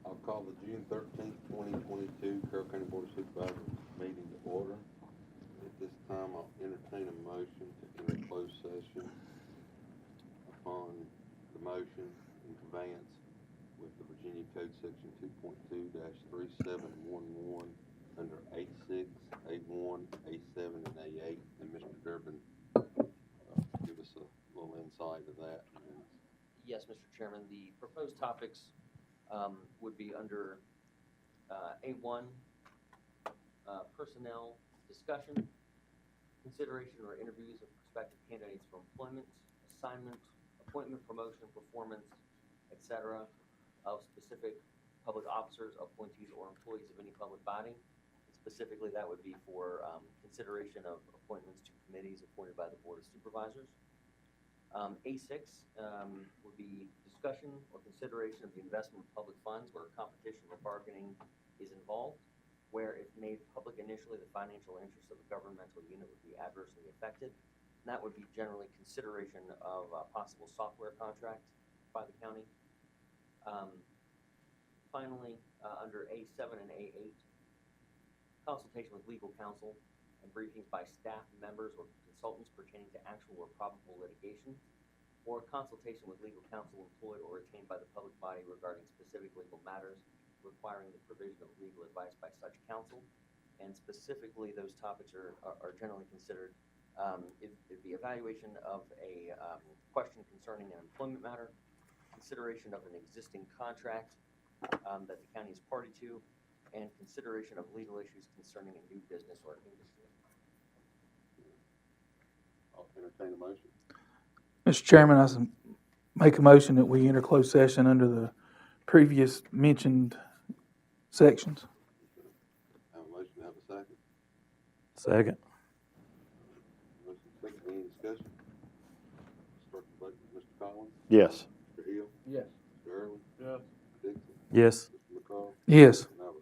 I'll call the June 13th, 2022 Carroll County Board of Supervisors meeting to order. At this time, I'll entertain a motion to enter closed session upon the motion and conveyance with the Virginia Code Section 2.2-3711 under A6, A1, A7, and A8. And Mr. Durbin, give us a little insight of that. Yes, Mr. Chairman. The proposed topics would be under A1, personnel discussion, consideration or interviews of prospective candidates for employment, assignment, appointment, promotion, performance, etc. of specific public officers, appointees, or employees of any public body. Specifically, that would be for consideration of appointments to committees appointed by the Board of Supervisors. A6 would be discussion or consideration of the investment of public funds where competition or bargaining is involved, where if made public initially, the financial interests of the governmental unit would be adversely affected. And that would be generally consideration of a possible software contract by the county. Finally, under A7 and A8, consultation with legal counsel and briefings by staff members or consultants pertaining to actual or probable litigation, or consultation with legal counsel employed or retained by the public body regarding specific legal matters requiring the provision of legal advice by such counsel. And specifically, those topics are generally considered the evaluation of a question concerning an employment matter, consideration of an existing contract that the county is party to, and consideration of legal issues concerning a new business or industry. I'll entertain a motion. Mr. Chairman, I make a motion that we enter closed session under the previous mentioned sections. Have a motion, have a second. Second. Motion second, any discussion? Start the vote with Mr. Collins. Yes. Mr. Hill. Yes. Mr. Early. Yes. Mr. Dixon. Yes. Mr. McCall. Yes. And I vote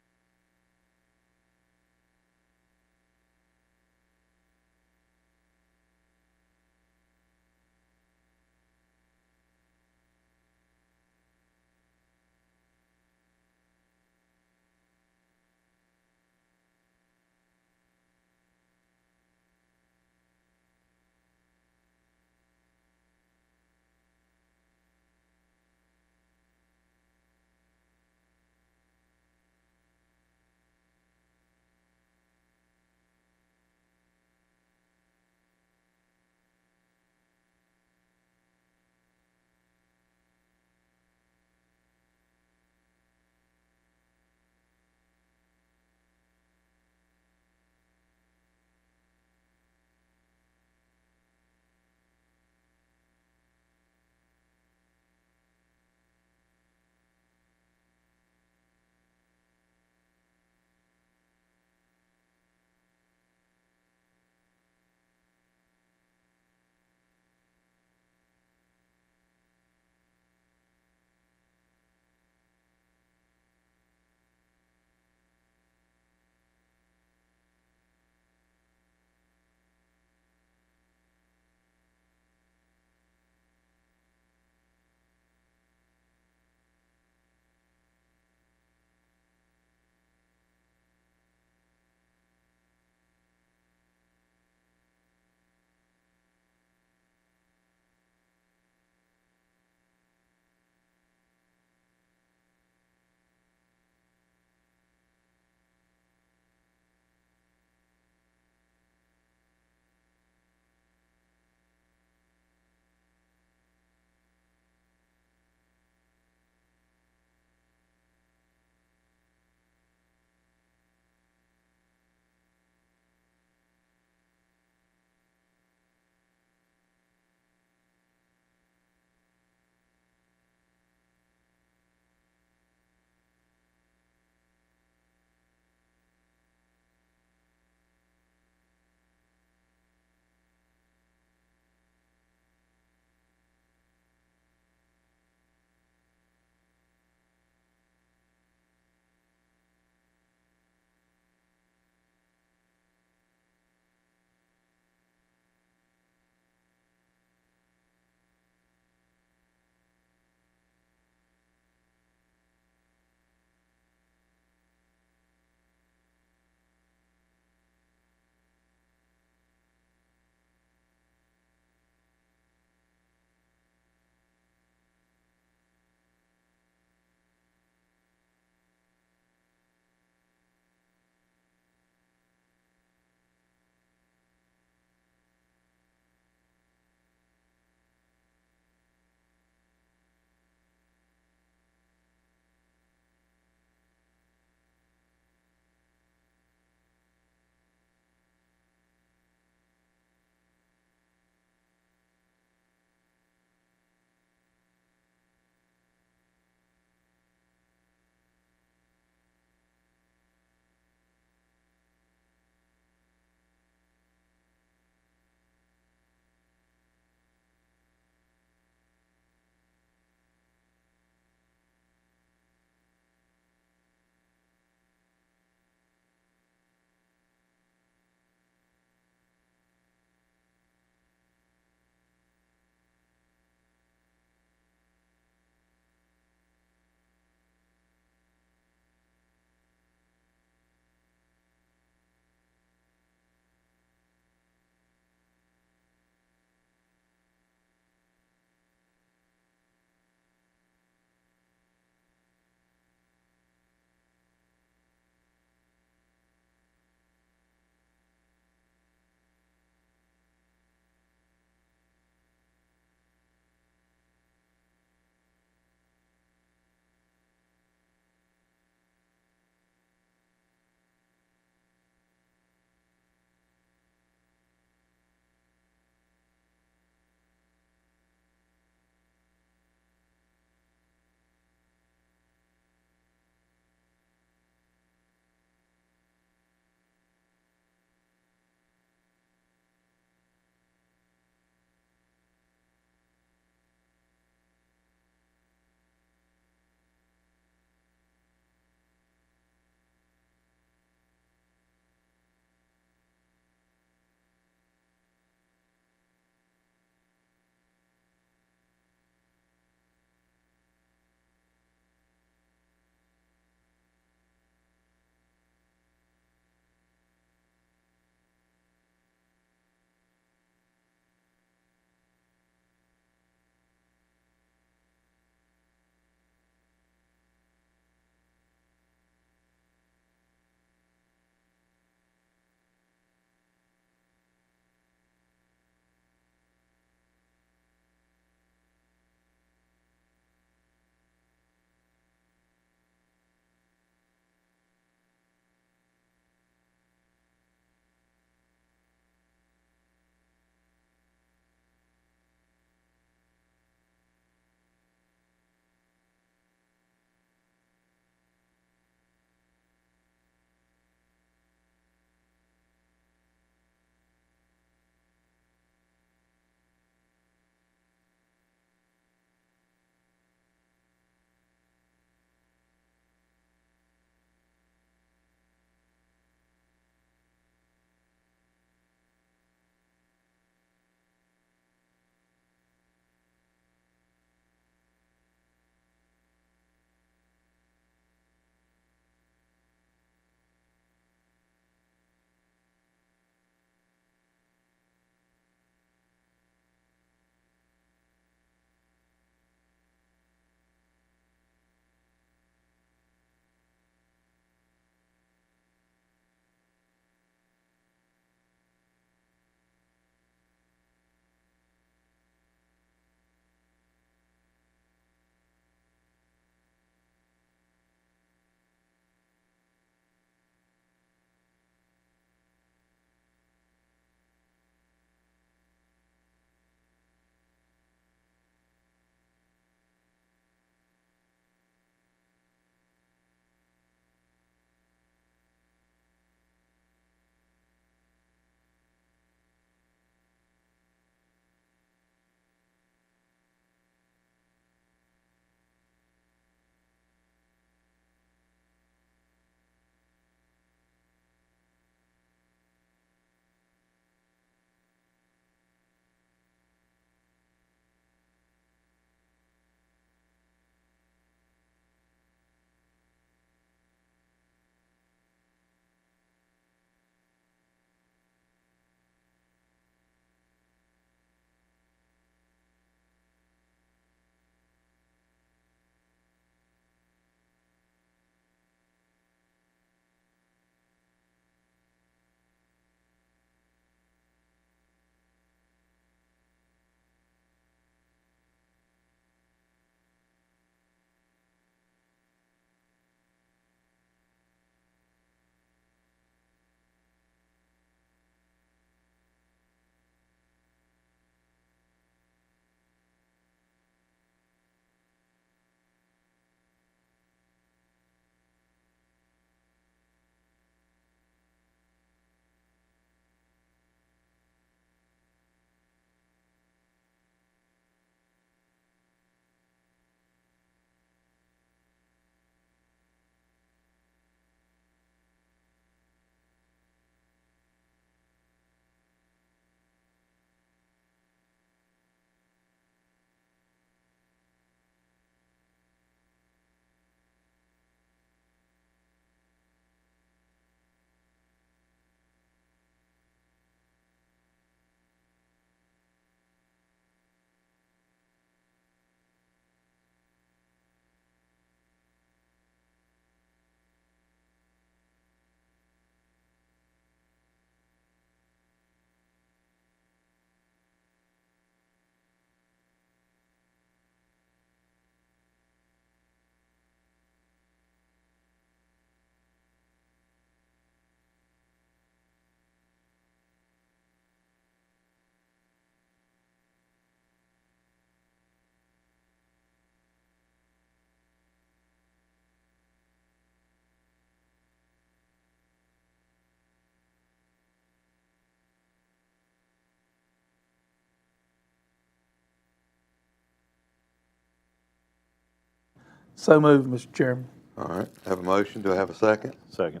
So moved, Mr. Chairman. All right, have a motion. Do I have a second? Second.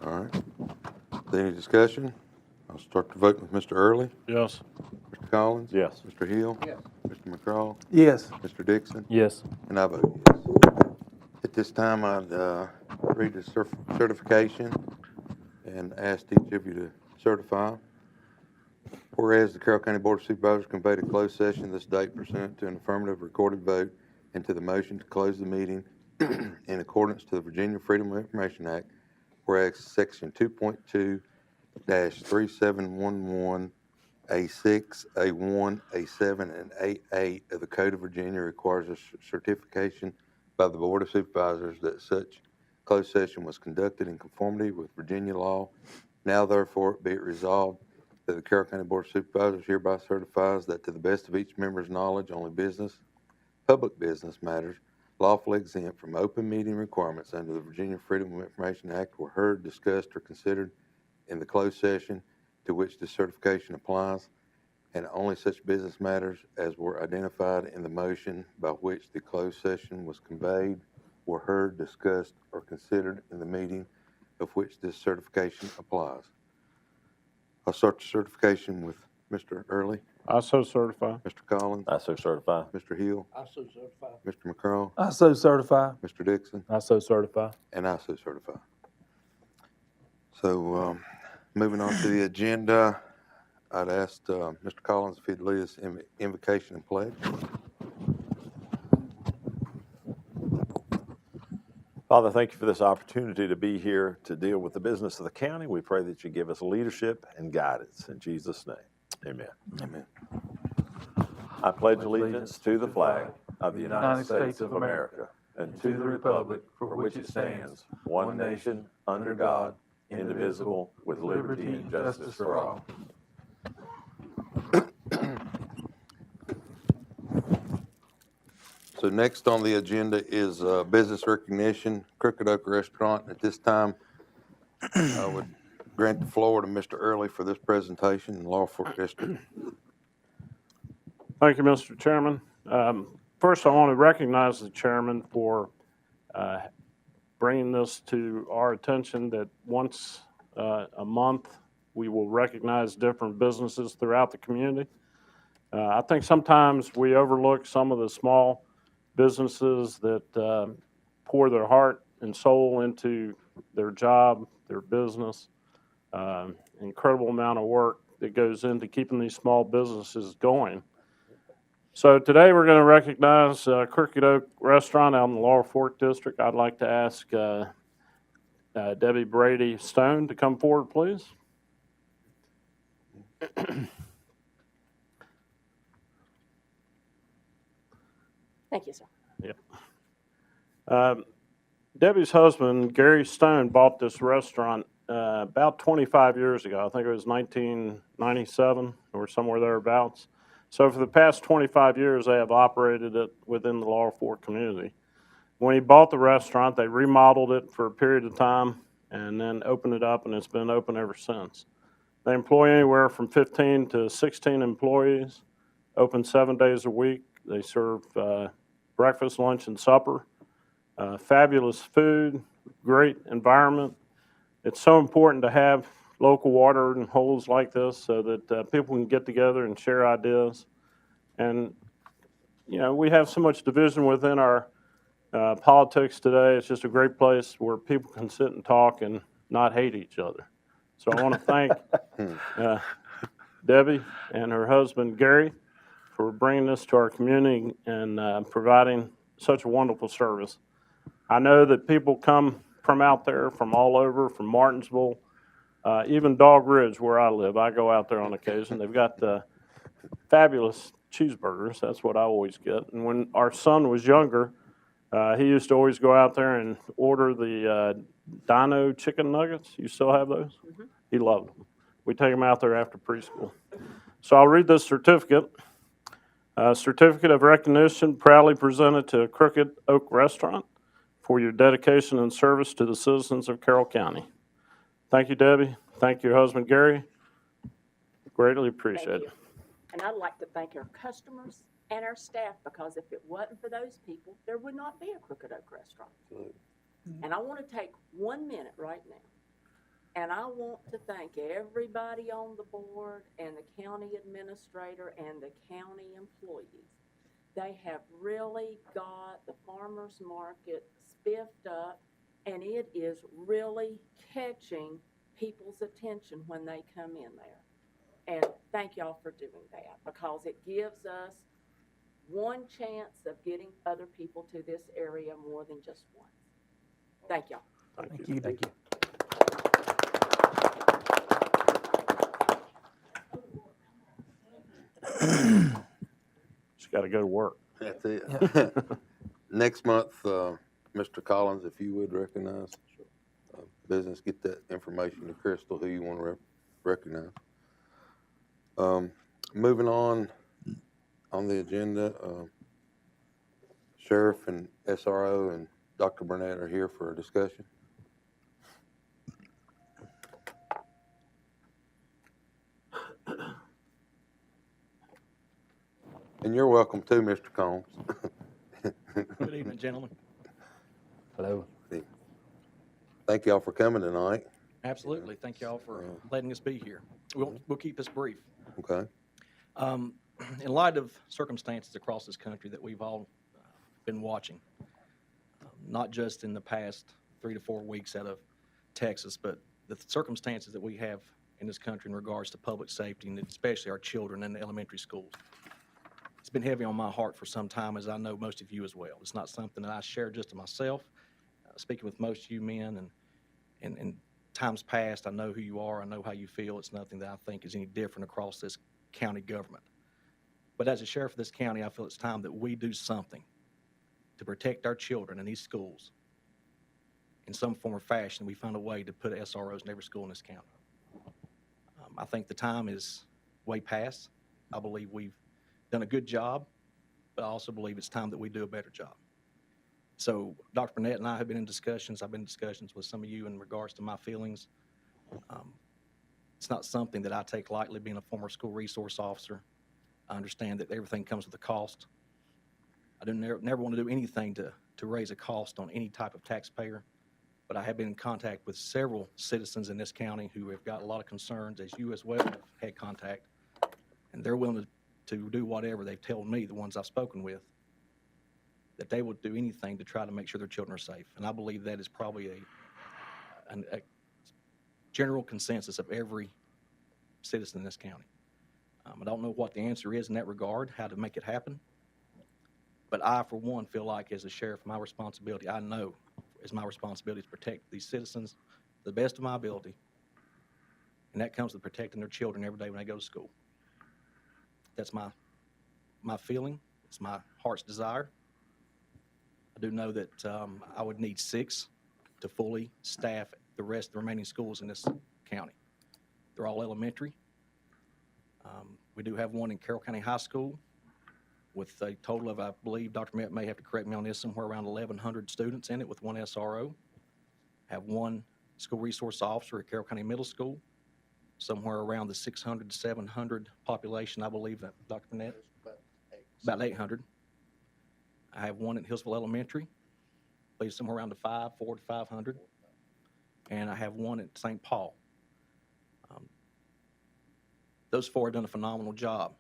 All right. Is there any discussion? I'll start the vote with Mr. Early, Yes. Mr. Collins. Yes. Mr. Hill. Yes. Mr. McCraw, Yes. Mr. Dixon, Yes. and I vote yes. At this time, I'd read the certification and ask each of you to certify. Whereas the Carroll County Board of Supervisors conveyed a closed session this date pursuant to an affirmative recorded vote and to the motion to close the meeting in accordance to the Virginia Freedom of Information Act, whereas Section 2.2-3711, A6, A1, A7, and A8 of the Code of Virginia requires a certification by the Board of Supervisors that such closed session was conducted in conformity with Virginia law. Now therefore be it resolved that the Carroll County Board of Supervisors hereby certifies that to the best of each member's knowledge, only public business matters lawfully exempt from open meeting requirements under the Virginia Freedom of Information Act were heard, discussed, or considered in the closed session to which this certification applies, and only such business matters as were identified in the motion by which the closed session was conveyed were heard, discussed, or considered in the meeting of which this certification applies. I'll start the certification with Mr. Early, I so certify. Mr. Collins, I so certify. Mr. Hill, I so certify. Mr. McCraw, I so certify. Mr. Dixon, I so certify. and I so certify. So, moving on to the agenda, I'd ask Mr. Collins if he'd lead us in invocation and pledge. Father, thank you for this opportunity to be here to deal with the business of the county. We pray that you give us leadership and guidance. In Jesus' name, amen. Amen. I pledge allegiance to the flag of the United States of America and to the republic for which it stands, one nation, under God, indivisible, with liberty and justice for all. So next on the agenda is business recognition, Crooked Oak Restaurant. At this time, I would grant the floor to Mr. Early for this presentation in Laurel Fork District. Thank you, Mr. Chairman. First, I want to recognize the chairman for bringing this to our attention that once a month, we will recognize different businesses throughout the community. I think sometimes we overlook some of the small businesses that pour their heart and soul into their job, their business, incredible amount of work that goes into keeping these small businesses going. So today we're going to recognize Crooked Oak Restaurant out in the Laurel Fork District. I'd like to ask Debbie Brady Stone to come forward, please. Thank you, sir. Debbie's husband, Gary Stone, bought this restaurant about 25 years ago. I think it was 1997 or somewhere thereabouts. So for the past 25 years, they have operated it within the Laurel Fork community. When he bought the restaurant, they remodeled it for a period of time and then opened it up, and it's been open ever since. They employ anywhere from 15 to 16 employees, open 7 days a week. They serve breakfast, lunch, and supper. Fabulous food, great environment. It's so important to have local watering holes like this so that people can get together and share ideas. And, you know, we have so much division within our politics today. It's just a great place where people can sit and talk and not hate each other. So I want to thank Debbie and her husband, Gary, for bringing this to our community and providing such a wonderful service. I know that people come from out there, from all over, from Martinsville, even Dog Ridge, where I live. I go out there on occasion. They've got fabulous cheeseburgers. That's what I always get. And when our son was younger, he used to always go out there and order the Dino chicken nuggets. You still have those? Mm-hmm. He loved them. We take him out there after preschool. So I'll read this certificate. Certificate of recognition proudly presented to Crooked Oak Restaurant for your dedication and service to the citizens of Carroll County. Thank you, Debbie. Thank your husband, Gary. Greatly appreciate it. And I'd like to thank our customers and our staff, because if it wasn't for those people, there would not be a Crooked Oak restaurant. Absolutely. And I want to take 1 minute right now, and I want to thank everybody on the board and the county administrator and the county employees. They have really got the farmers market spiffed up, and it is really catching people's attention when they come in there. And thank y'all for doing that, because it gives us one chance of getting other people to this area more than just once. Thank y'all. Thank you. Thank you. Just got to go to work. That's it. Yeah. Next month, Mr. Collins, if you would recognize business, get that information to Crystal, who you want to recognize. Moving on the agenda, Sheriff and SRO and Dr. Burnett are here for a discussion. And you're welcome too, Mr. Combs. Good evening, gentlemen. Hello. Thank y'all for coming tonight. Absolutely. Thank y'all for letting us be here. We'll keep this brief. Okay. In light of circumstances across this country that we've all been watching, not just in the past 3 to 4 weeks out of Texas, but the circumstances that we have in this country in regards to public safety, and especially our children in the elementary schools. It's been heavy on my heart for some time, as I know most of you as well. It's not something that I share just to myself. Speaking with most of you men and in times past, I know who you are, I know how you feel. It's nothing that I think is any different across this county government. But as a sheriff of this county, I feel it's time that we do something to protect our children in these schools in some form or fashion. We find a way to put SROs in every school in this county. I think the time is way past. I believe we've done a good job, but I also believe it's time that we do a better job. So Dr. Burnett and I have been in discussions. I've been in discussions with some of you in regards to my feelings. It's not something that I take lightly, being a former school resource officer. I understand that everything comes with a cost. I never want to do anything to raise a cost on any type of taxpayer, but I have been in contact with several citizens in this county who have got a lot of concerns, as you as well have had contact, and they're willing to do whatever. They've told me, the ones I've spoken with, that they will do anything to try to make sure their children are safe. And I believe that is probably a general consensus of every citizen in this county. I don't know what the answer is in that regard, how to make it happen. But I, for one, feel like as a sheriff, my responsibility, I know is my responsibility to protect these citizens to the best of my ability. And that comes with protecting their children every day when they go to school. That's my feeling. It's my heart's desire. I do know that I would need 6 to fully staff the rest of the remaining schools in this county. They're all elementary. We do have one in Carroll County High School with a total of, I believe, Dr. Met may have to correct me on this, somewhere around 1,100 students in it with one SRO. Have one school resource officer at Carroll County Middle School, somewhere around the 600 to 700 population, I believe, Dr. Burnett? About 800. I have one at Hillsville Elementary, I believe somewhere around the 400 to 500. And I have one at St. Paul. Those 4 have done a phenomenal job.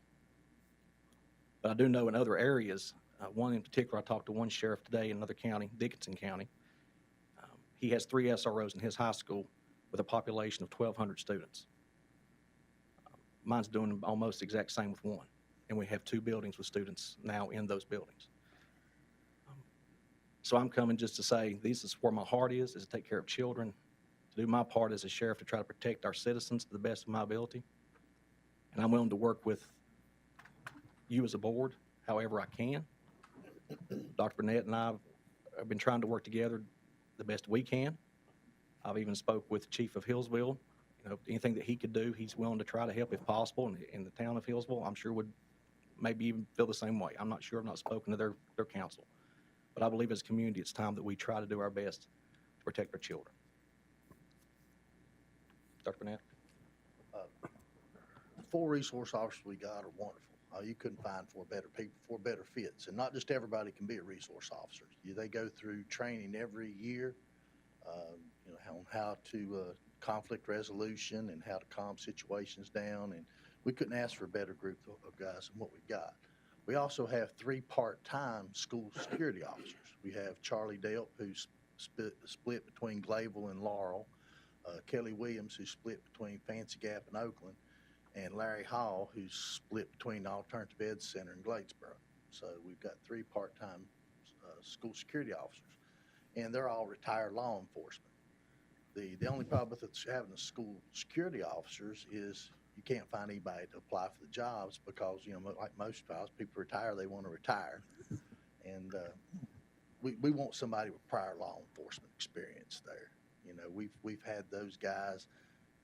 But I do know in other areas, one in particular, I talked to one sheriff today in another county, Dickinson County. He has 3 SROs in his high school with a population of 1,200 students. Mine's doing almost the exact same with 1. And we have 2 buildings with students now in those buildings. So I'm coming just to say, this is where my heart is to take care of children, to do my part as a sheriff to try to protect our citizens to the best of my ability. And I'm willing to work with you as a board however I can. Dr. Burnett and I have been trying to work together the best we can. I've even spoke with the chief of Hillsville. You know, anything that he could do, he's willing to try to help if possible. And in the town of Hillsville, I'm sure would maybe even feel the same way. I'm not sure. I've not spoken to their council. But I believe as a community, it's time that we try to do our best to protect our children. Dr. Burnett? The 4 resource officers we got are wonderful. You couldn't find four better people, four better fits. And not just everybody can be a resource officer. They go through training every year, on how to conflict resolution and how to calm situations down. And we couldn't ask for a better group of guys than what we've got. We also have 3 part-time school security officers. We have Charlie Delp, who's split between Glayville and Laurel, Kelly Williams, who's split between Fancy Gap and Oakland, and Larry Hall, who's split between the Alternative Ed Center and Gladesboro. So we've got 3 part-time school security officers, and they're all retired law enforcement. The only problem with having the school security officers is you can't find anybody to apply for the jobs because, like most jobs, people retire, they want to retire. And we want somebody with prior law enforcement experience there. We've had those guys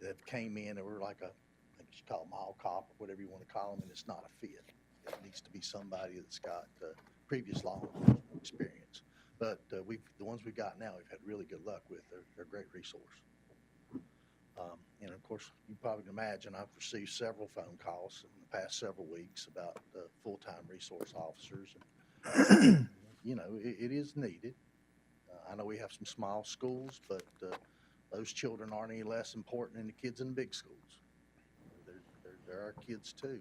that came in and were like I think you call them mall cop or whatever you want to call them, and it's not a fit. It needs to be somebody that's got previous law enforcement experience. But the ones we've got now, we've had really good luck with. They're a great resource. And of course, you probably can imagine I've received several phone calls in the past several weeks about full-time resource officers. And, it is needed. I know we have some small schools, but those children aren't any less important than the kids in the big schools. They're our kids too,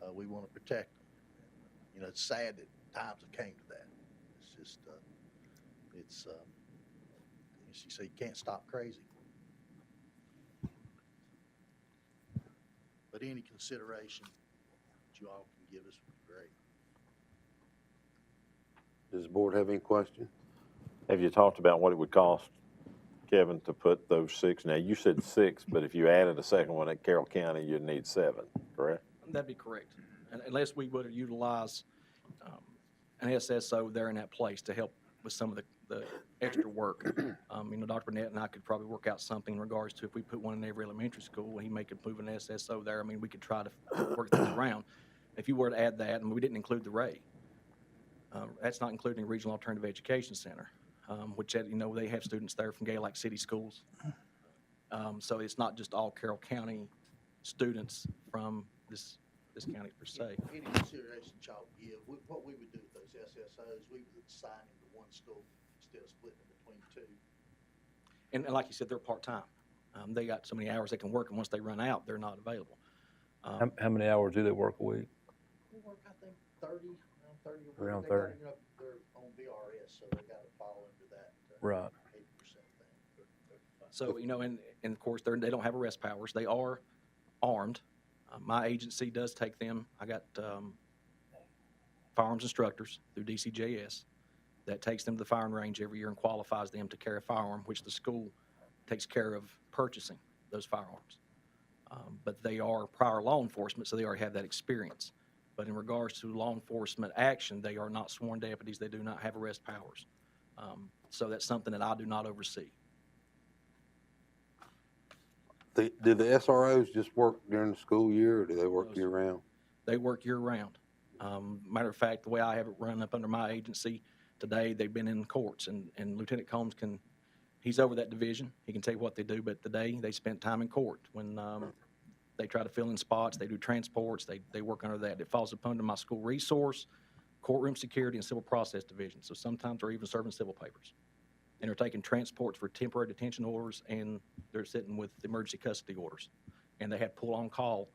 and we want to protect them. It's sad that times have came to that. It's just, as you say, you can't stop crazy. But any consideration that you all can give us would be great. Does the board have any questions? Have you talked about what it would cost, Kevin, to put those 6? Now, you said 6, but if you added a second one at Carroll County, you'd need 7, correct? That'd be correct. And unless we would utilize an SSO there in that place to help with some of the extra work. Dr. Burnett and I could probably work out something in regards to if we put one in every elementary school, he may could move an SSO there. We could try to work things around. If you were to add that, and we didn't include the Ray, that's not including the Regional Alternative Education Center, which, they have students there from Gay Lake City schools. So it's not just all Carroll County students from this county per se. Any consideration y'all give, what we would do with those SSOs, we would assign them to one school instead of splitting them between 2. And like you said, they're part-time. They got so many hours they can work, and once they run out, they're not available. How many hours do they work a week? They work, I think, 30, Around they 30. They're on VRS, so they got to fall into that Right. 80% thing. So, and of course, they don't have arrest powers. They are armed. My agency does take them. I got firearms instructors through DCJS that takes them to the firing range every year and qualifies them to carry a firearm, which the school takes care of purchasing those firearms. But they are prior law enforcement, so they already have that experience. But in regards to law enforcement action, they are not sworn deputies. They do not have arrest powers. So that's something that I do not oversee. Do the SROs just work during the school year, or do they work year-round? They work year-round. Matter of fact, the way I have it run up under my agency today, they've been in courts, and Lieutenant Combs he's over that division. He can tell you what they do, but today they spent time in court when they try to fill in spots, they do transports, they work under that. It falls upon my school resource, courtroom security, and civil process division. So sometimes they're even serving civil papers. And they're taking transports for temporary detention orders, and they're sitting with emergency custody orders. And they have pull on call.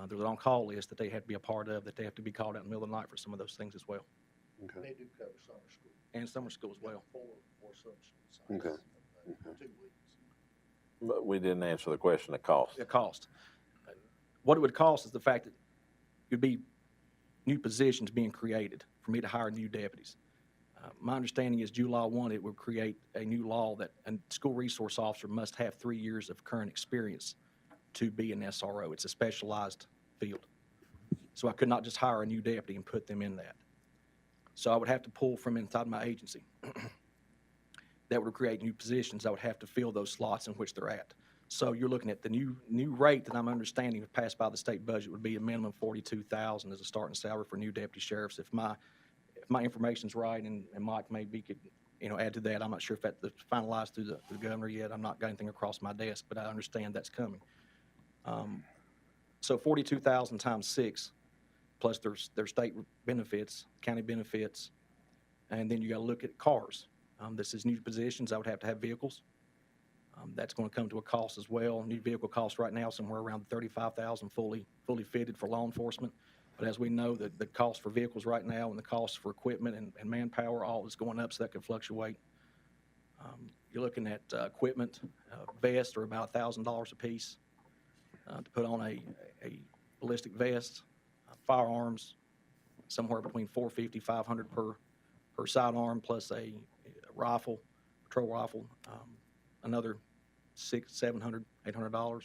There's an on-call list that they have to be a part of, that they have to be called out in the middle of the night for some of those things as well. Okay. They do cover summer school. And summer school as well. Four summer school sites. Okay. 2 weeks. But we didn't answer the question of cost. The cost. What it would cost is the fact that it would be new positions being created for me to hire new deputies. My understanding is July 1, it would create a new law that a school resource officer must have 3 years of current experience to be an SRO. It's a specialized field. So I could not just hire a new deputy and put them in that. So I would have to pull from inside my agency. That would create new positions. I would have to fill those slots in which they're at. So you're looking at the new rate that I'm understanding if passed by the state budget would be a minimum $42,000 as a starting salary for new deputy sheriffs. If my information's right, and Mike maybe could add to that. I'm not sure if that's finalized through the governor yet. I'm not got anything across my desk, but I understand that's coming. So 42,000 times 6 plus their state benefits, county benefits, and then you got to look at cars. This is new positions. I would have to have vehicles. That's going to come to a cost as well. New vehicle cost right now somewhere around $35,000 fully fitted for law enforcement. But as we know, the cost for vehicles right now and the cost for equipment and manpower all is going up, so that could fluctuate. You're looking at equipment, vests are about $1,000 a piece to put on a ballistic vest. Firearms, somewhere between $450, $500 per sidearm, plus a rifle, patrol rifle, another $600, $700, $800.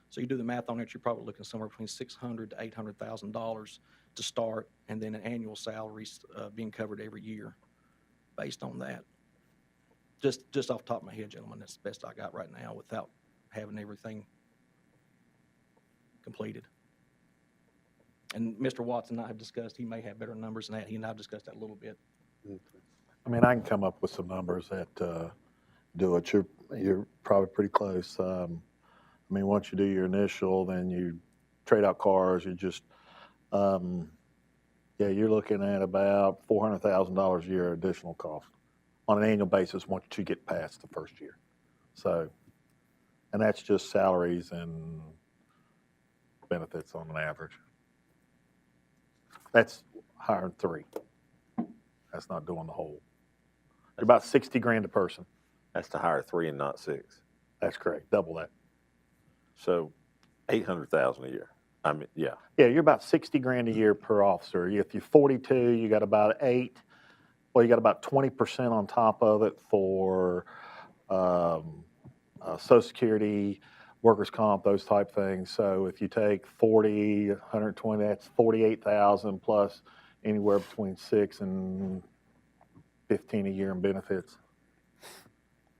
So you do the math on it, you're probably looking somewhere between $600,000 to $800,000 to start, and then an annual salary being covered every year based on that. Just off the top of my head, gentlemen, that's the best I got right now without having everything completed. And Mr. Watson and I have discussed, he may have better numbers than that. He and I have discussed that a little bit. I mean, I can come up with some numbers that do it. You're probably pretty close. I mean, once you do your initial, then you trade out cars. You just, you're looking at about $400,000 a year additional cost on an annual basis once you get past the first year. So, and that's just salaries and benefits on an average. That's hiring 3. That's not doing the whole. You're about 60 grand a person. That's to hire 3 and not 6. That's correct. Double that. So 800,000 a year. I mean, yeah. Yeah, you're about 60 grand a year per officer. If you're 42, you got about 8. Well, you got about 20% on top of it for Social Security, workers' comp, those type things. So if you take 40, 120, that's 48,000 plus anywhere between 6 and 15 a year in benefits.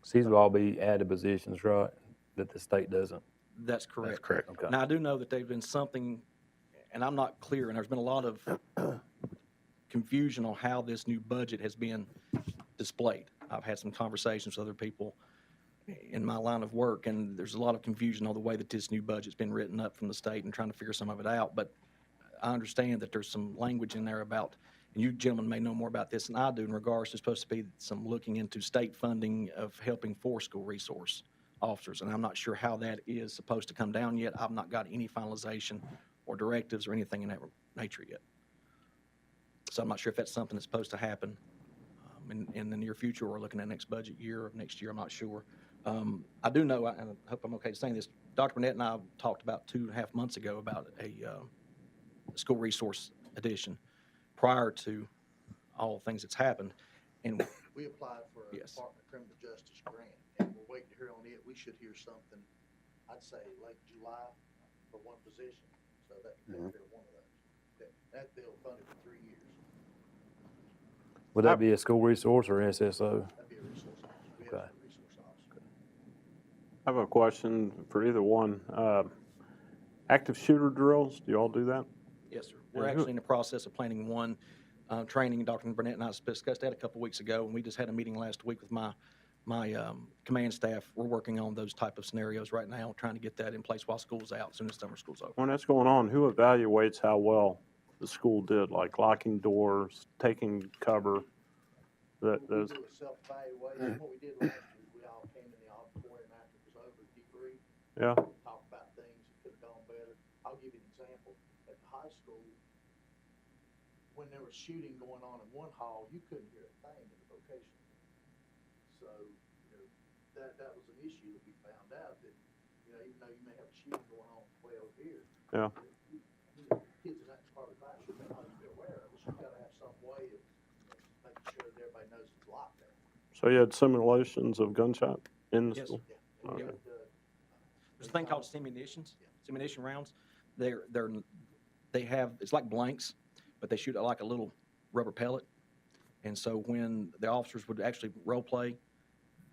So these will all be added positions, right, that the state doesn't? That's correct. That's correct. Okay. Now, I do know that there's been something, and I'm not clear, and there's been a lot of confusion on how this new budget has been displayed. I've had some conversations with other people in my line of work, and there's a lot of confusion on the way that this new budget's been written up from the state and trying to figure some of it out. But I understand that there's some language in there about, and you gentlemen may know more about this than I do, in regards to supposed to be some looking into state funding of helping for school resource officers. And I'm not sure how that is supposed to come down yet. I've not got any finalization or directives or anything in that nature yet. So I'm not sure if that's something that's supposed to happen in the near future, or looking at next budget year or next year. I'm not sure. I do know, and I hope I'm okay saying this, Dr. Burnett and I talked about 2.5 months ago about a school resource addition prior to all things that's happened. And We applied for a Yes. Department of Criminal Justice grant, and we're waiting to hear on it. We should hear something, I'd say late July for one position, so that can take care of one of those. That bill funded for 3 years. Would that be a school resource or SSO? That'd be a resource officer. We have Okay. a resource officer. I have a question for either one. Active shooter drills, do you all do that? yes, sir. We're actually in the process of planning one training. Dr. Burnett and I discussed that a couple weeks ago, and we just had a meeting last week with my command staff. We're working on those type of scenarios right now, trying to get that in place while school's out, as soon as summer school's over. When that's going on, who evaluates how well the school did, like locking doors, taking cover? We do a self-evaluation. What we did last year, we all came in the auditorium after it was over, debrief, Yeah, talk about things that could have gone better. I'll give you an example. At the high school, when there was shooting going on in one hall, you couldn't hear a thing in the vocational. So, that was an issue that we found out, that, even though you may have a shooting going on way over here. Yeah. Kids in that part of the classroom may not be aware of it, so you gotta have some way of making sure that everybody knows it's locked there. so you had simulations of gunshot in the Yes. school? Yeah. Okay. There's a thing called simulation rounds. They have, it's like blanks, but they shoot like a little rubber pellet. And so when the officers would actually role play,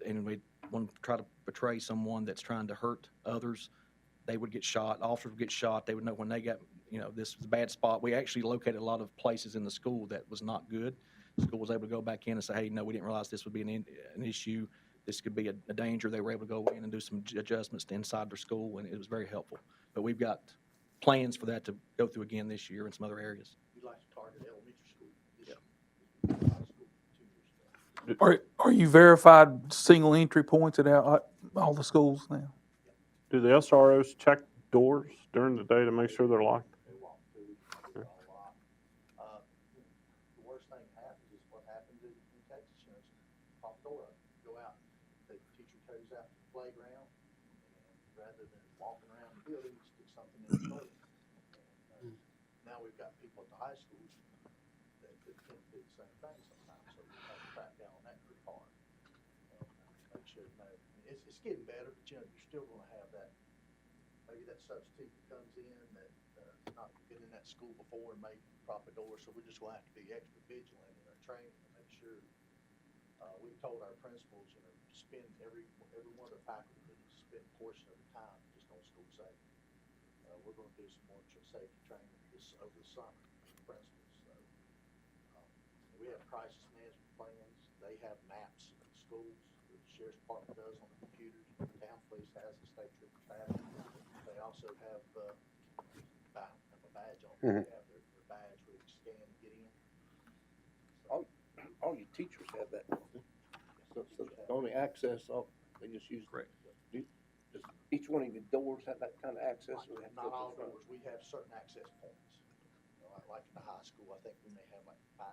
and we want to try to portray someone that's trying to hurt others, they would get shot. Officers would get shot. They would know when they got, this was a bad spot. We actually located a lot of places in the school that was not good. The school was able to go back in and say, hey, no, we didn't realize this would be an issue. This could be a danger. They were able to go in and do some adjustments inside their school, and it was very helpful. But we've got plans for that to go through again this year in some other areas. Are you verified single entry points at all the schools now? Do the SROs check doors during the day to make sure they're locked? They walk through, it's all locked. The worst thing that happens is what happened in Texas, you know, pop the door up, go out, the teacher goes out to the playground, and rather than walking around the building, you stick something in the door. And, now we've got people at the high schools that tend to do the same thing sometimes, so we have to crack down on that pretty hard. And make sure, you know, it's getting better, but you know, you're still gonna have that, maybe that substitute that comes in that, not been in that school before and made proper doors, so we're just gonna have to be extra vigilant in our training to make sure. We've told our principals, you know, to spend every one of the faculty needs to spend a portion of the time just on school safety. We're gonna do some more safety training over the summer for principals, so. We have crisis management plans, they have maps in schools, the sheriff's department does on the computers, the town police has, the state troopers have. They also have, a badge on, they have their badge where you scan and get in. So, All your teachers have that. So the only access, they just use. Correct. Does each one of your doors have that kind of access? Or they have to Not go to all the front? doors, we have certain access points. You know, like at the high school, I think we may have like 5,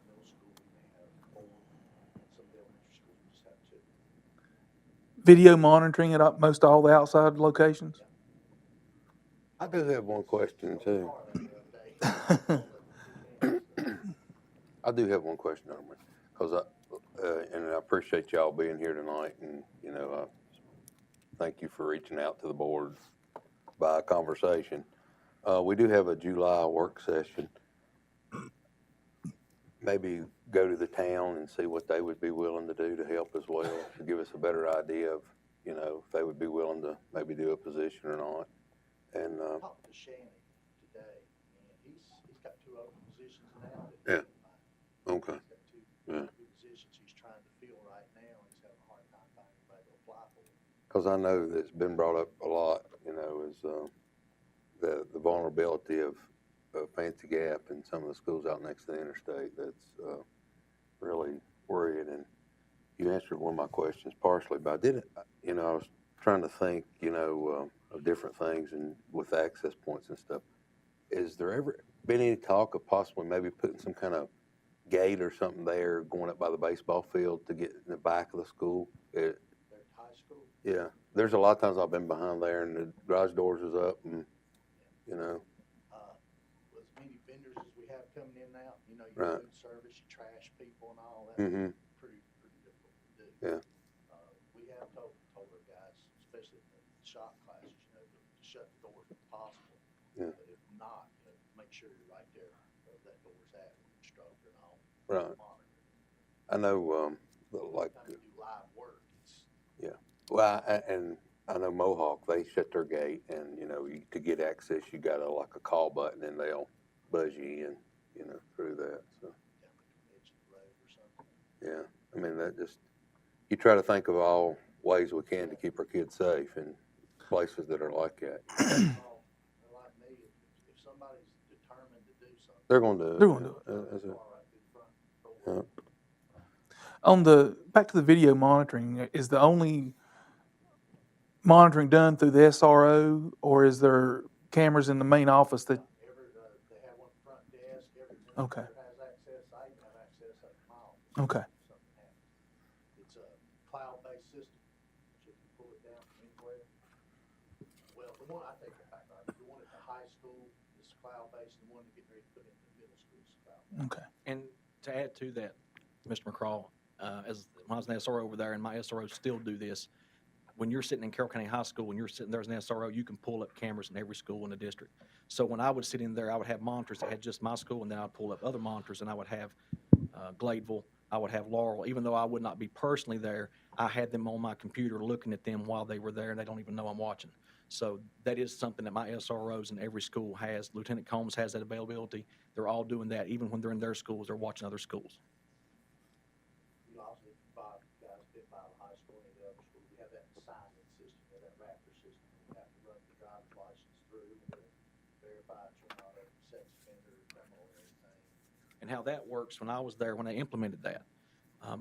middle school, we may have 4, and some of the elementary schools, we just have 2. Video monitoring at most all the outside locations? I do have one question too. I do have one question, Norman, because and I appreciate y'all being here tonight, and you know, thank you for reaching out to the board by a conversation. We do have a July work session. Maybe go to the town and see what they would be willing to do to help as well, to give us a better idea of, you know, if they would be willing to maybe do a position or not. And I talked to Shannon today, and he's got 2 open positions now. Yeah. Okay. He's got two positions he's trying to fill right now, and he's having a hard time finding anybody to apply for. because I know that it's been brought up a lot, you know, is the vulnerability of Fancy Gap and some of the schools out next to the interstate. That's really worrying. And you answered one of my questions partially, but I didn't, you know, I was trying to think, you know, of different things and with access points and stuff. Is there ever been any talk of possibly maybe putting some kind of gate or something there going up by the baseball field to get in the back of the school? They're at high school. Yeah, there's a lot of times I've been behind there and the garage doors is up and, you know. With as many vendors as we have coming in and out, you know, Right. food service, you trash people and all that, Mhm. pretty difficult to do. Yeah. We have told our guys, especially in the shop classes, you know, to shut the doors if possible. Yeah. But if not, you know, make sure you're right there where that door's at with the instructor and all. Right. Monitor. I know, like, Anytime you do live work, it's, well, and I know Mohawk, they shut their gate and, you know, to get access, you got like a call button and they'll buzz you in, you know, through that, so. down between the edge of the road or something. Yeah, I mean, that just, you try to think of all ways we can to keep our kids safe in places that are like that. Well, like me, if somebody's determined to do something. They're gonna do it. They're gonna do Yeah, that's it. Right through the front door. Back to the video monitoring, is the only monitoring done through the SRO, or is there cameras in the main office that, They have one front desk, every Okay. administrator has access, I even have access at my office. Okay. If something happens. It's a cloud-based system, so you can pull it down from anywhere. Well, the one, I take it back, right, the one at the high school is cloud-based, and the one to get ready to put in the middle school is cloud-based. okay, And to add to that, Mr. McCraw, as when I was an SRO over there, and my SROs still do this, when you're sitting in Carroll County High School, when you're sitting there as an SRO, you can pull up cameras in every school in the district. So when I would sit in there, I would have monitors that had just my school, and then I'd pull up other monitors, and I would have Gladeville, I would have Laurel. Even though I would not be personally there, I had them on my computer looking at them while they were there, and they don't even know I'm watching. So that is something that my SROs in every school has. Lieutenant Combs has that availability. They're all doing that. Even when they're in their schools, they're watching other schools. You know, also, if you buy, guys been by the high school and the other school, we have that assignment system, or that Raptor system. You have to run the driver's license through, and verify that you're not a sex offender, criminal, or anything. And how that works, when I was there, when they implemented that,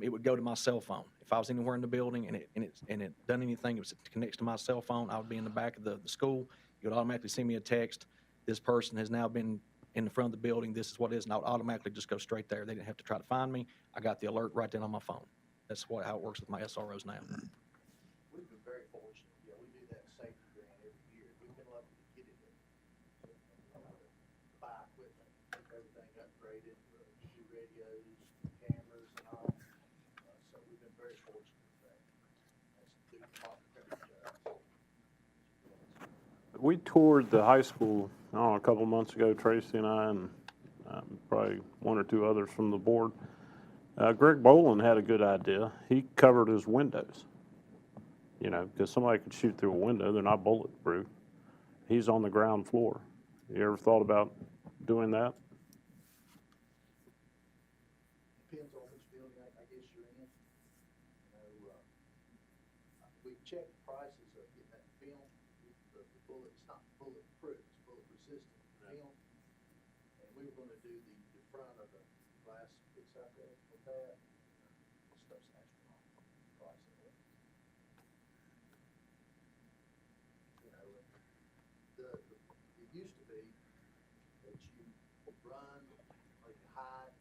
it would go to my cell phone. If I was anywhere in the building and it done anything, it was connects to my cell phone, I would be in the back of the school. It would automatically send me a text. This person has now been in the front of the building. This is what it is, and I would automatically just go straight there. They didn't have to try to find me. I got the alert right then on my phone. That's how it works with my SROs now. We've been very fortunate. Yeah, we do that safety grant every year. We've been lucky to get it. Buy equipment, get everything upgraded, new radios, cameras and all. So we've been very fortunate with that. That's through the Department of We toured the high school, I don't know, a couple months ago, Tracy and I, and probably one or two others from the board. Greg Boland had a good idea. He covered his windows, because somebody could shoot through a window. They're not bulletproof. He's on the ground floor. You ever thought about doing that? Depends on which building I guess you're in. We checked the prices of getting that film. The bullet, it's not bulletproof, it's bullet resistant film. And we were gonna do the front of the glass fix out there with that. Stuff's astronomical price of it. It used to be that you run, or you hide,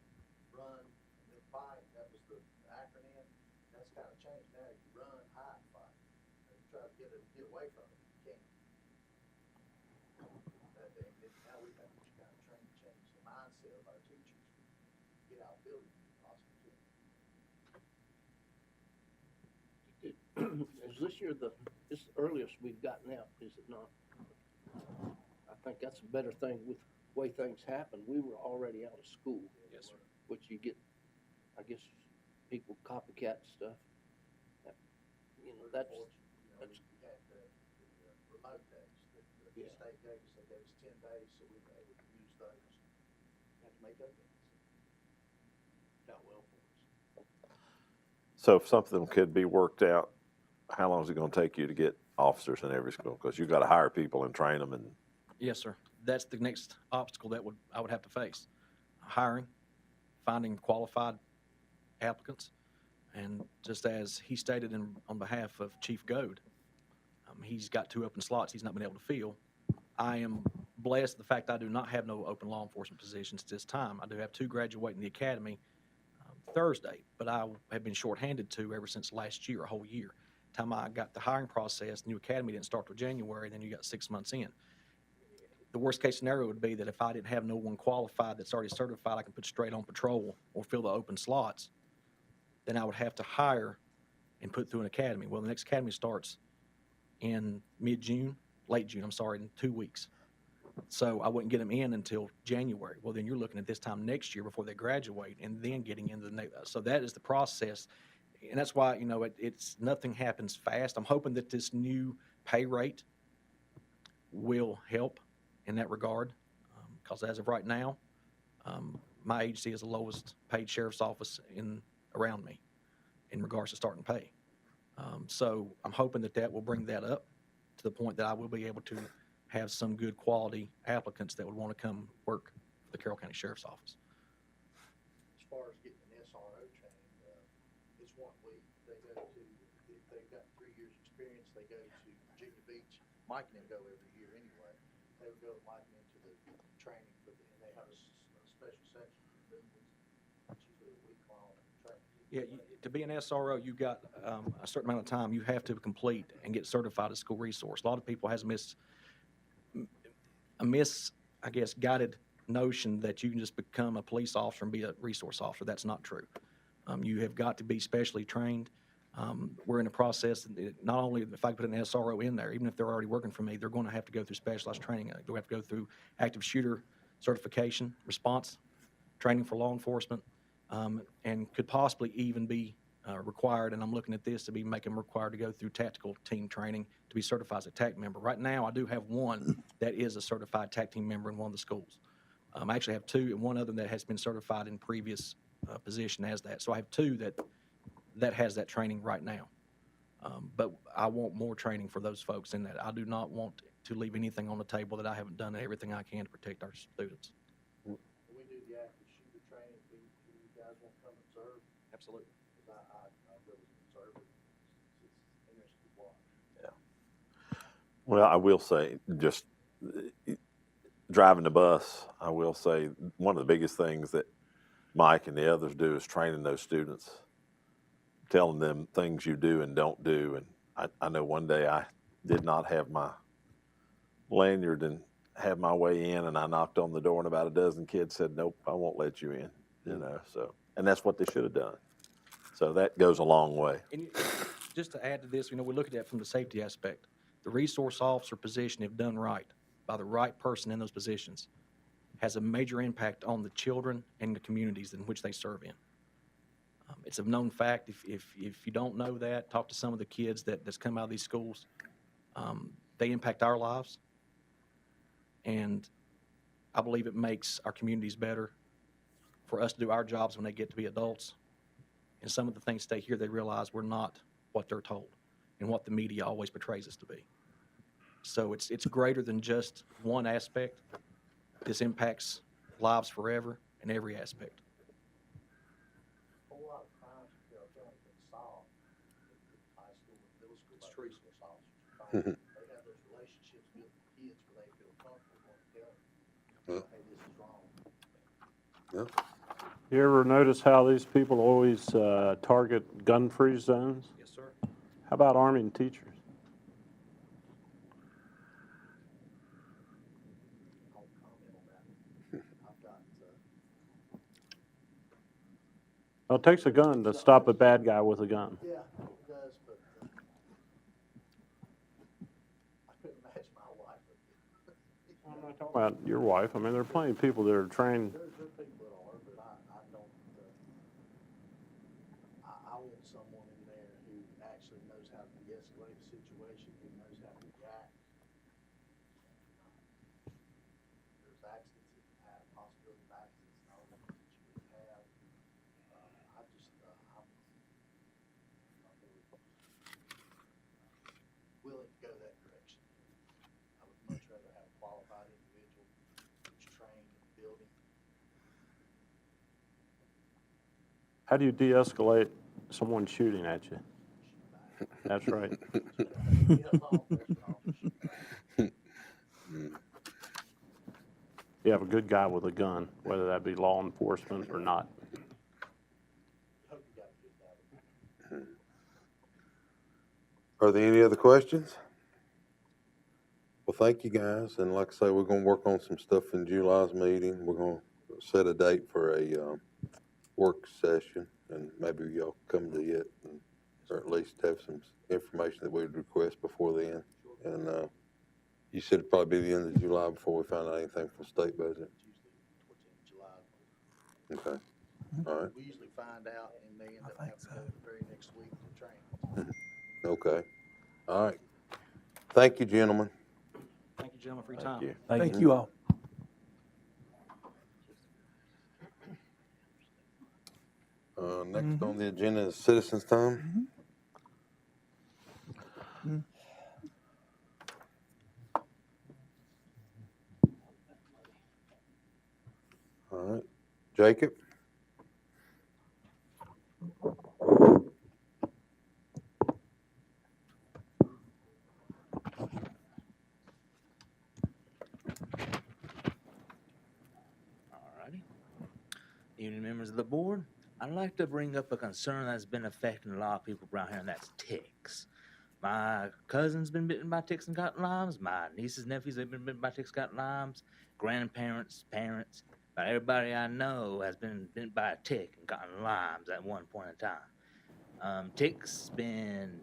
run, and then fight. That was the acronym. That's kind of changed now. You run, hide, fight. And you try to get away from it. You can't. Now we've had to kind of train to change the mindset of our teachers. Get out of building if possible too. Is this year this the earliest we've gotten out, is it not? I think that's a better thing with the way things happen. We were already out of school. Yes, sir. Which you get, I guess, people copycat stuff. That's. We had the remote days that the Yeah. state gave us. They gave us 10 days, so we were able to use those. Had to make up things. Got well for us. So if something could be worked out, how long is it going to take you to get officers in every school? Because you've got to hire people and train them and. Yes, sir. That's the next obstacle that I would have to face. Hiring, finding qualified applicants, and just as he stated on behalf of Chief Goad, he's got 2 open slots he's not been able to fill. I am blessed the fact I do not have no open law enforcement positions at this time. I do have 2 graduating the academy Thursday, but I have been shorthanded 2 ever since last year, a whole year. Time I got the hiring process, new academy didn't start till January, then you got 6 months in. The worst case scenario would be that if I didn't have no one qualified that's already certified, I can put straight on patrol or fill the open slots, then I would have to hire and put through an academy. Well, the next academy starts in mid-June, late June, I'm sorry, in 2 weeks. So I wouldn't get them in until January. Well, then you're looking at this time next year before they graduate and then getting into the next. So that is the process. And that's why, it's nothing happens fast. I'm hoping that this new pay rate will help in that regard, because as of right now, my agency is the lowest paid sheriff's office around me in regards to starting pay. So I'm hoping that will bring that up to the point that I will be able to have some good quality applicants that would want to come work for the Carroll County Sheriff's Office. As far as getting an SRO trained, it's 1 week. They go to, if they've got 3 years experience, they go to Virginia Beach. Mike and them go every year anyway. They would go to Mike and into the training and they have a special section for movements, which is a week-long training. Yeah, to be an SRO, you got a certain amount of time you have to complete and get certified as school resource. A lot of people has I guess, guided notion that you can just become a police officer and be a resource officer. That's not true. You have got to be specially trained. We're in a process, not only if I put an SRO in there, even if they're already working for me, they're going to have to go through specialized training. They'll have to go through active shooter certification, response, training for law enforcement, and could possibly even be required, and I'm looking at this to be making them required to go through tactical team training to be certified as a TAC member. Right now, I do have one that is a certified TAC team member in one of the schools. I actually have 2 and one other that has been certified in previous position as that. So I have 2 that has that training right now. But I want more training for those folks in that. I do not want to leave anything on the table that I haven't done everything I can to protect our students. We do the active shooter training. Do you guys want to come observe? Absolutely. I really observe it. It's interesting to watch. Well, I will say, just driving the bus, I will say, one of the biggest things that Mike and the others do is training those students, telling them things you do and don't do. And I know one day I did not have my lanyard and have my way in, and I knocked on the door, and about a dozen kids said, "Nope, I won't let you in." You know, so, and that's what they should have done. So that goes a long way. And just to add to this, we look at that from the safety aspect. The resource officer position, if done right, by the right person in those positions, has a major impact on the children and the communities in which they serve in. It's a known fact. If you don't know that, talk to some of the kids that's come out of these schools. They impact our lives, and I believe it makes our communities better for us to do our jobs when they get to be adults. And some of the things they hear, they realize we're not what they're told and what the media always portrays us to be. So it's greater than just one aspect. This impacts lives forever in every aspect. A whole lot of crimes in Carroll County have been solved in high school and middle school by resource officers. They have those relationships with the kids where they feel comfortable going to tell them, hey, this is wrong. Yeah. You ever notice how these people always target gun-free zones? Yes, sir. How about arming teachers? I won't comment on that. I've got, Well, it takes a gun to stop a bad guy with a gun. yeah, it does, but I couldn't imagine my wife. I'm not talking about your wife. I mean, there are plenty of people that are trained. There are people that are, but I don't, I want someone in there who actually knows how to de-escalate a situation, who knows how to react. There's accidents that can have, possibility of accidents, and all the ones that you would have. I'm really willing to go that direction. I would much rather have a qualified individual who's trained in the building. How do you de-escalate someone shooting at you? That's right. You have a good guy with a gun, whether that be law enforcement or not. Are there any other questions? Well, thank you, guys, and like I say, we're gonna work on some stuff in July's meeting. We're gonna set a date for a work session, and maybe y'all come to it, or at least have some information that we would request before then. And you said it'd probably be the end of July before we found out anything from state budget. Usually towards the end of July. Okay, all right, We usually find out and they end up having to go the very next week to train. okay, all right. Thank you, gentlemen. Thank you, gentlemen, for your Thank time. you. Thank you all. Next on the agenda is citizens' time. All right, Jacob? Alrighty. Evening, members of the board. I'd like to bring up a concern that's been affecting a lot of people around here, and that's ticks. My cousin's been bitten by ticks and got limes. My nieces, nephews, they've been bitten by ticks, got limes. Grandparents, parents, about everybody I know has been bitten by a tick and gotten limes at one point in time. Ticks been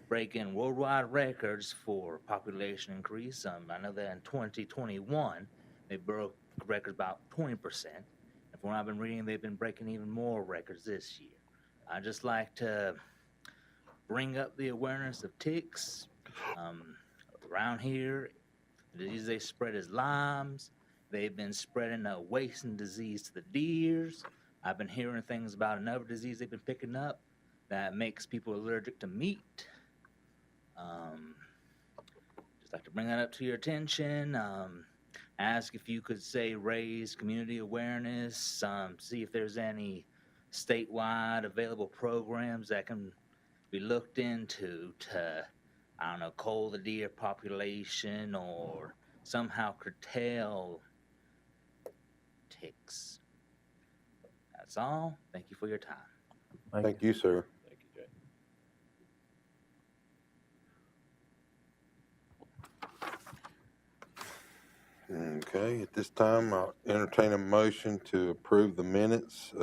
breaking worldwide records for population increase. I know that in 2021, they broke records about 20%. And from what I've been reading, they've been breaking even more records this year. I'd just like to bring up the awareness of ticks. Around here, the disease they spread is limes. They've been spreading a wasting disease to the deers. I've been hearing things about another disease they've been picking up that makes people allergic to meat. Just like to bring that up to your attention. Ask if you could say raise community awareness, see if there's any statewide available programs that can be looked into to, I don't know, cull the deer population or somehow curtail ticks. That's all. Thank you for your time. Thank you, sir. Thank you, Jay. Okay, at this time, I'll entertain a motion to approve the minutes.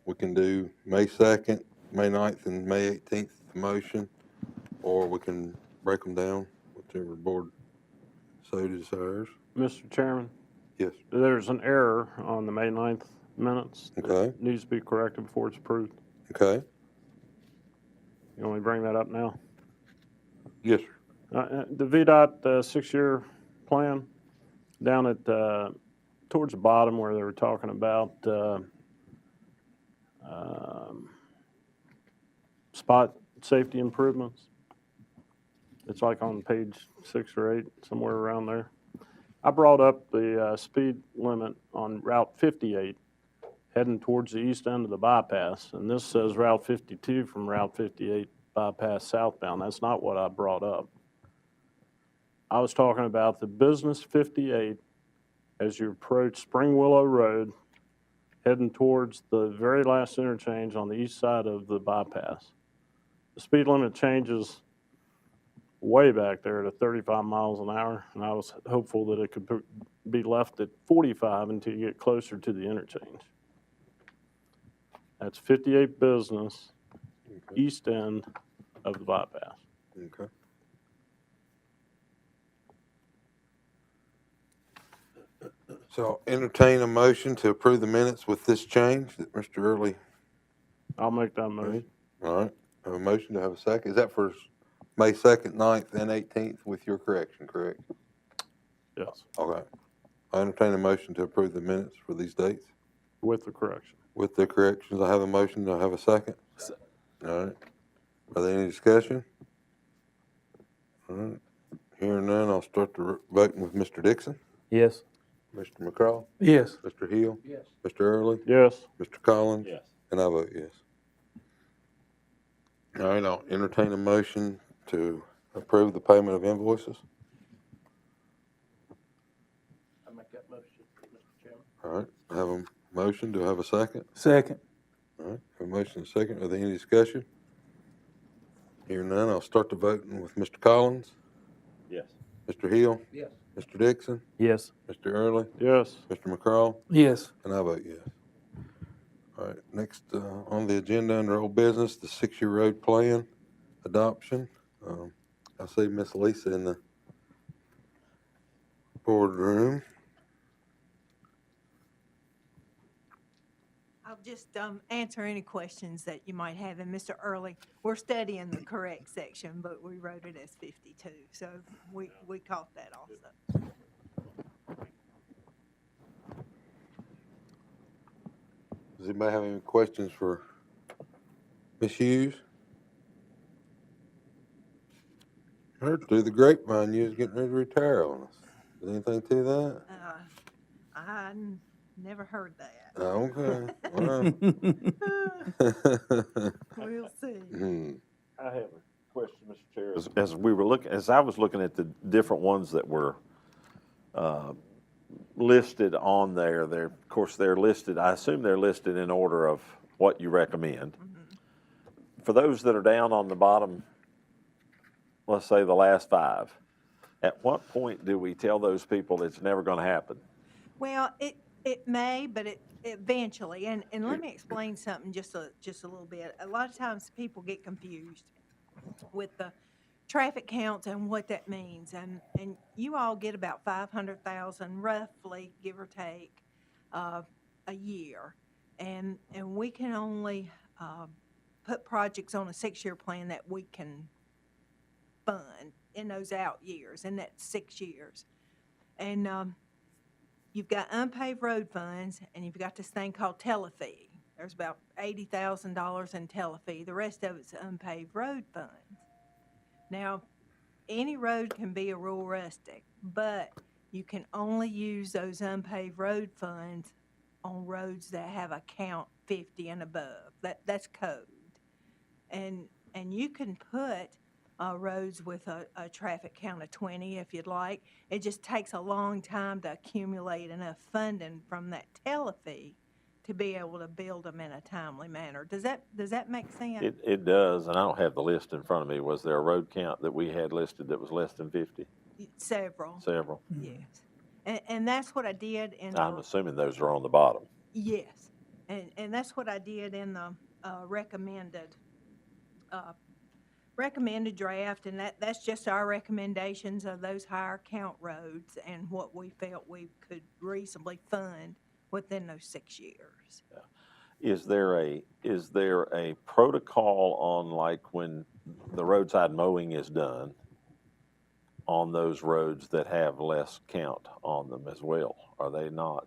We can do May 2nd, May 9th, and May 18th motion, or we can break them down, whichever board so desires. Mr. Chairman, Yes. there's an error on the May 9th minutes. that Okay. Needs to be corrected before it's approved. Okay. You want me to bring that up now? Yes, sir. The VDOT 6-year plan, down at, towards the bottom where they were talking about spot safety improvements. It's like on page 6 or 8, somewhere around there. I brought up the speed limit on Route 58 heading towards the east end of the bypass, and this says Route 52 from Route 58 bypass southbound. That's not what I brought up. I was talking about the business 58 as you approach Spring Willow Road, heading towards the very last interchange on the east side of the bypass. The speed limit changes way back there to 35 miles an hour, and I was hopeful that it could be left at 45 until you get closer to the interchange. That's 58 business, east end of the bypass. Okay. So I'll entertain a motion to approve the minutes with this change that Mr. Early. I'll make that motion. All right, I have a motion to have a second. Is that for May 2nd, 9th, and 18th with your correction, correct? Yes, Okay. I entertain a motion to approve the minutes for these dates with the correction. with the corrections. I have a motion. Do I have a second? All right. Are there any discussion? All right. Hearing none, I'll start the voting with Mr. Dixon, Yes. Mr. McCraw, Yes. Mr. Hill, Yes. Mr. Early, Yes. Mr. Collins. Yes. And I vote yes. All right, I'll entertain a motion to approve the payment of invoices. I make that motion, Mr. Chairman. All right, I have a motion. Do I have a second? Second. All right, have a motion and a second. Are there any discussion? Hearing none, I'll start the voting with Mr. Collins, Yes. Mr. Hill, Yes. Mr. Dixon, Yes. Mr. Early, Yes. Mr. McCraw, Yes. and I vote yes. All right, next on the agenda under old business, the 6-year road plan adoption. I see Miss Lisa in the boardroom. I'll just answer any questions that you might have. And Mr. Early, we're studying the correct section, but we wrote it as 52, so we caught that also. Does anybody have any questions for Ms. Hughes? I heard through the grapevine you was getting ready to retire on us. Is anything to that? I never heard that. Okay. Well. We'll see. I have a question, Mr. Chair. As I was looking at the different ones that were listed on there, of course, they're listed, I assume they're listed in order of what you recommend. Mm-hmm. For those that are down on the bottom, let's say the last 5, at what point do we tell those people it's never going to happen? Well, it may, but it eventually, and let me explain something just a little bit. A lot of times people get confused with the traffic counts and what that means, and you all get about 500,000 roughly, give or take, a year, and we can only put projects on a 6-year plan that we can fund in those out years, and that's 6 years, and you've got unpaved road funds, and you've got this thing called telefee. There's about $80,000 in telefee. The rest of it's unpaved road funds. Now, any road can be a rural rustic, but you can only use those unpaved road funds on roads that have a count 50 and above. That's code. And you can put roads with a traffic count of 20 if you'd like. It just takes a long time to accumulate enough funding from that tele fee to be able to build them in a timely manner. Does that make sense? It does, and I don't have the list in front of me. Was there a road count that we had listed that was less than 50? Several. Several. Yes. And that's what I did in I'm the, assuming those are on the bottom. yes. And that's what I did in the recommended draft, and that's just our recommendations of those higher count roads and what we felt we could reasonably fund within those 6 years. Is there a protocol on, like, when the roadside mowing is done on those roads that have less count on them as well? Are they not?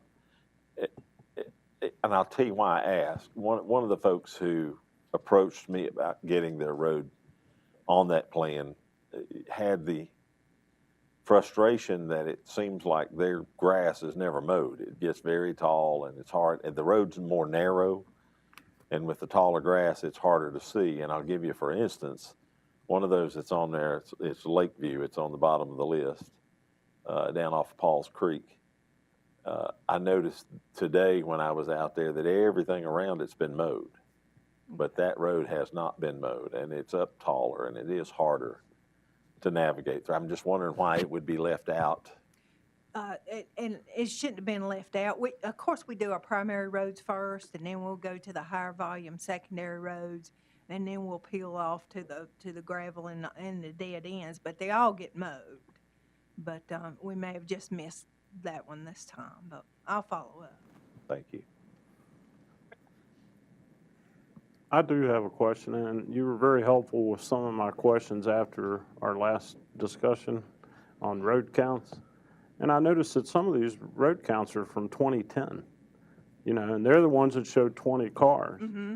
And I'll tell you why I asked. One of the folks who approached me about getting their road on that plan had the frustration that it seems like their grass is never mowed. It gets very tall and it's hard, and the road's more narrow, and with the taller grass, it's harder to see. And I'll give you, for instance, one of those that's on there, it's Lakeview. It's on the bottom of the list, down off Paul's Creek. I noticed today when I was out there that everything around it's been mowed, but that road has not been mowed, and it's up taller, and it is harder to navigate through. I'm just wondering why it would be left out. And it shouldn't have been left out. Of course, we do our primary roads first, and then we'll go to the higher volume secondary roads, and then we'll peel off to the gravel and the dead ends. But they all get mowed. But we may have just missed that one this time. But I'll follow up. Thank you. I do have a question, and you were very helpful with some of my questions after our last discussion on road counts. And I noticed that some of these road counts are from 2010, and they're the ones that showed 20 cars. Mm-hmm.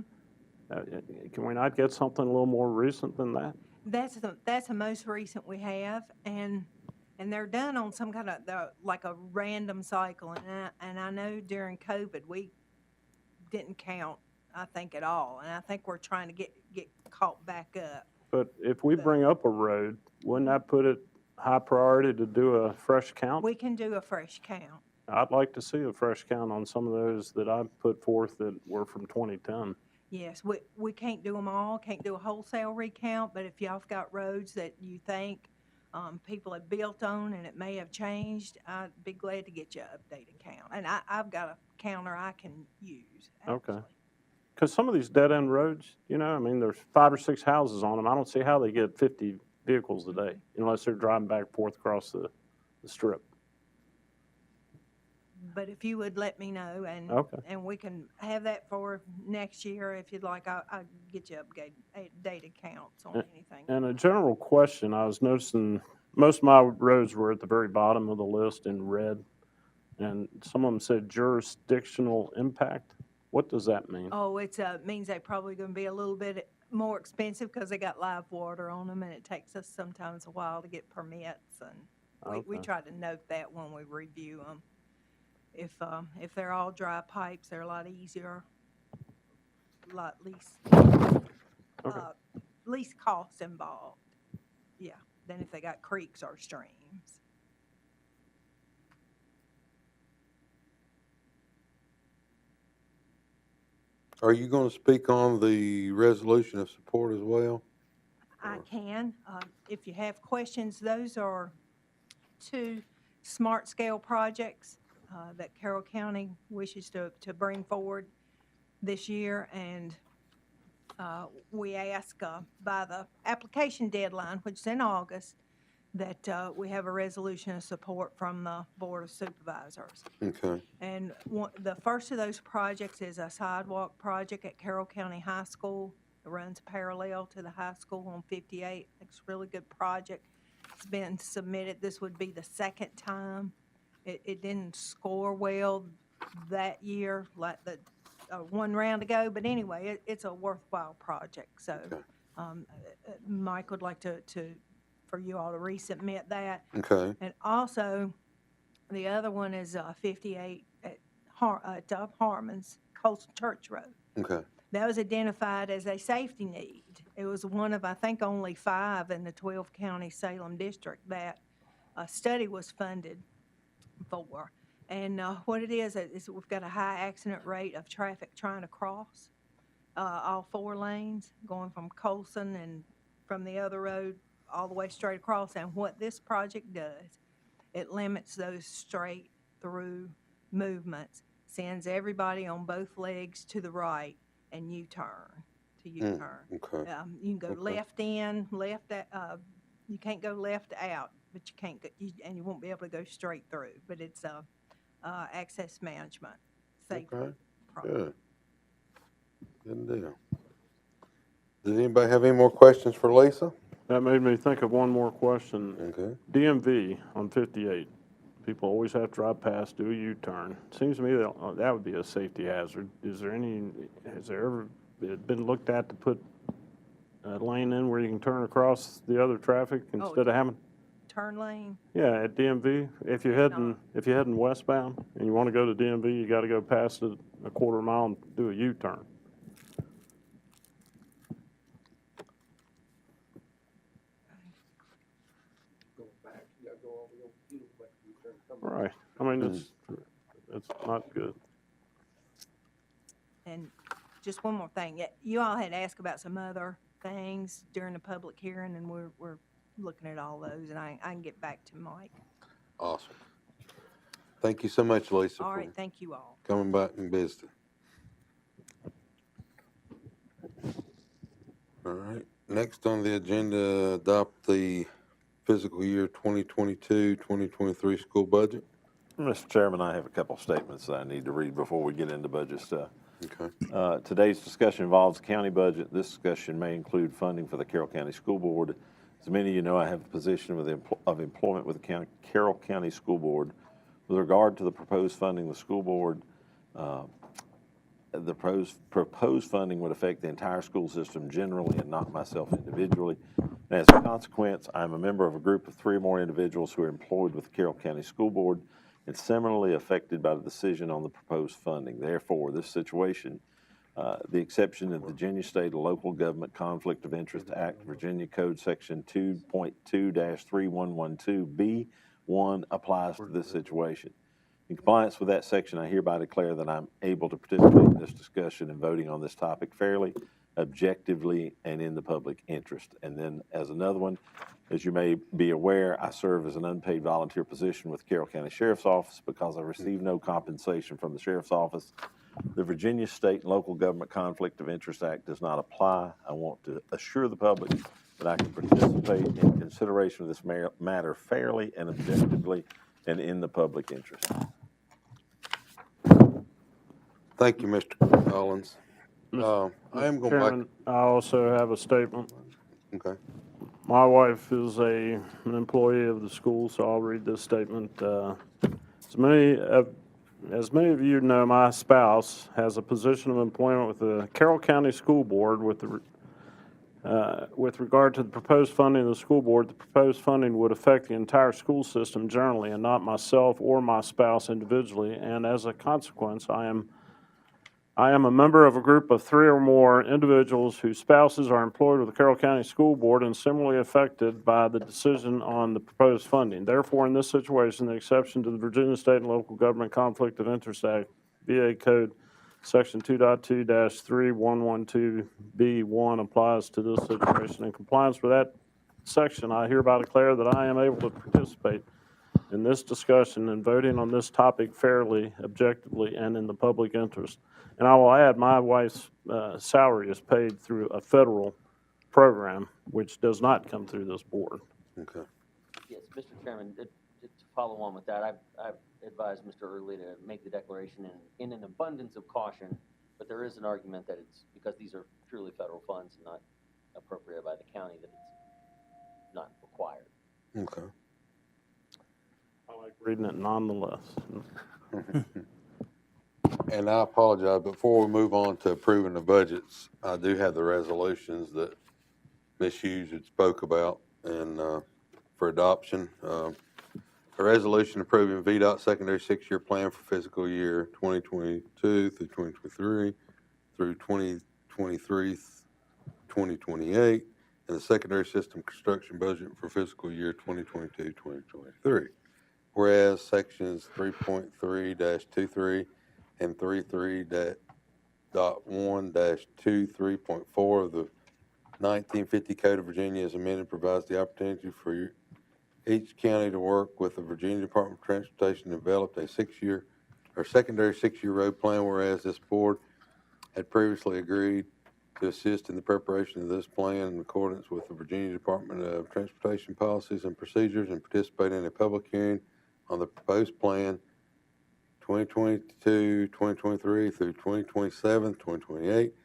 Can we not get something a little more recent than that? That's the most recent we have, and they're done on some kind of like a random cycle. And I know during COVID we didn't count, I think, at all, and I think we're trying to get caught back up. But if we bring up a road, wouldn't that put it high priority to do a fresh count? We can do a fresh count. I'd like to see a fresh count on some of those that I put forth that were from 2010. Yes, we can't do them all, can't do a wholesale recount, but if y'all have got roads that you think people have built on and it may have changed, I'd be glad to get you an updated count. And I've got a counter I can use, actually. Okay. Because some of these dead-end roads, there's 5 or 6 houses on them. I don't see how they get 50 vehicles a day unless they're driving back and forth across the strip. But if you would let me know, and we can have that for next year if you'd like, I'll get you updated counts on anything. And a general question, I was noticing most of my roads were at the very bottom of the list in red, and some of them said jurisdictional impact. What does that mean? Oh, it means they're probably going to be a little bit more expensive because they got live water on them, and it takes us sometimes a while to get permits, and we try to note that when we review them. If they're all dry pipes, they're a lot easier, a lot least cost involved, than if they got creeks or streams. Are you going to speak on the resolution of support as well? I can. If you have questions, those are 2 smart scale projects that Carroll County wishes to bring forward this year. And we ask by the application deadline, which is in August, that we have a resolution of support from the Board of Supervisors. Okay. And the first of those projects is a sidewalk project at Carroll County High School. It runs parallel to the high school on 58. It's a really good project. It's been submitted. This would be the second time. It didn't score well that year, like the one round ago. But anyway, it's a worthwhile project. So Mike would like for you all to resubmit that. Okay. And also, the other one is 58 at Harmon's Coastal Church Road. Okay. That was identified as a safety need. It was one of, I think, only 5 in the 12-county Salem district that a study was funded for. And what it is we've got a high accident rate of traffic trying to cross all 4 lanes, going from Colson and from the other road all the way straight across. And what this project does, it limits those straight through movements, sends everybody on both legs to the right, and U-turn to U-turn. Okay. You can go Okay. left in, left out. You can't go left out, but you can't go, and you won't be able to go straight through. But it's access management, safety Okay. problem. Good deal. Does anybody have any more questions for Lisa? That made me think of one more question. Okay. DMV on 58. People always have to drive past, do a U-turn. Seems to me that would be a safety hazard. Has there ever been looked at to put a lane in where you can turn across the other traffic instead of having? Turn lane. Yeah, at DMV. If you're heading westbound and you want to go to DMV, you got to go past it a quarter mile and do a U-turn. Going back, you gotta go all the way over to Fuel, but you turn come Right. I mean, it's not good. And just one more thing. You all had asked about some other things during the public hearing, and we're looking at all those, and I can get back to Mike. Awesome. Thank you so much, Lisa, All for right, thank you all. coming back and visiting. All right. Next on the agenda, adopt the fiscal year 2022-2023 school budget. Mr. Chairman, I have a couple of statements that I need to read before we get into budget stuff. Okay. Today's discussion involves the county budget. This discussion may include funding for the Carroll County School Board. As many of you know, I have a position of employment with the Carroll County School Board. With regard to the proposed funding of the school board, the proposed funding would affect the entire school system generally and not myself individually. And as a consequence, I'm a member of a group of 3 or more individuals who are employed with the Carroll County School Board and similarly affected by the decision on the proposed funding. Therefore, this situation, the exception of the Virginia State Local Government Conflict of Interest Act, Virginia Code Section 2.2-3112B1 applies to this situation. In compliance with that section, I hereby declare that I'm able to participate in this discussion and voting on this topic fairly, objectively, and in the public interest. And then as another one, as you may be aware, I serve as an unpaid volunteer position with the Carroll County Sheriff's Office because I receive no compensation from the Sheriff's Office. The Virginia State and Local Government Conflict of Interest Act does not apply. I want to assure the public that I can participate in consideration of this matter fairly and objectively and in the public interest. Thank you, Mr. Collins. I am going Chairman, I also have a statement. Okay. My wife is an employee of the school, so I'll read this statement. As many of you know, my spouse has a position of employment with the Carroll County School Board. With regard to the proposed funding of the school board, the proposed funding would affect the entire school system generally and not myself or my spouse individually. And as a consequence, I am a member of a group of 3 or more individuals whose spouses are employed with the Carroll County School Board and similarly affected by the decision on the proposed funding. Therefore, in this situation, the exception to the Virginia State and Local Government Conflict of Interest Act, VA Code Section 2.2-3112B1 applies to this situation. In compliance with that section, I hereby declare that I am able to participate in this discussion and voting on this topic fairly, objectively, and in the public interest. And I will add, my wife's salary is paid through a federal program, which does not come through this board. Okay. Yes, Mr. Chairman, to follow on with that, I've advised Mr. Early to make the declaration in an abundance of caution, but there is an argument that it's because these are truly federal funds and not appropriated by the county that it's not required. Okay. I like reading it nonetheless. And I apologize, before we move on to approving the budgets, I do have the resolutions that Ms. Hughes had spoke about and for adoption. A resolution approving VDOT secondary 6-year plan for fiscal year 2022 through 2023 through 2023, 2028, and the secondary system construction budget for fiscal year 2022, 2023. Whereas sections 3.3-23 and 33.1-23.4 of the 1950 Code of Virginia as amended provides the opportunity for each county to work with the Virginia Department of Transportation to develop a secondary six-year road plan, whereas this board had previously agreed to assist in the preparation of this plan in accordance with the Virginia Department of Transportation policies and procedures and participate in a public hearing on the proposed plan 2022, 2023 through 2027, 2028,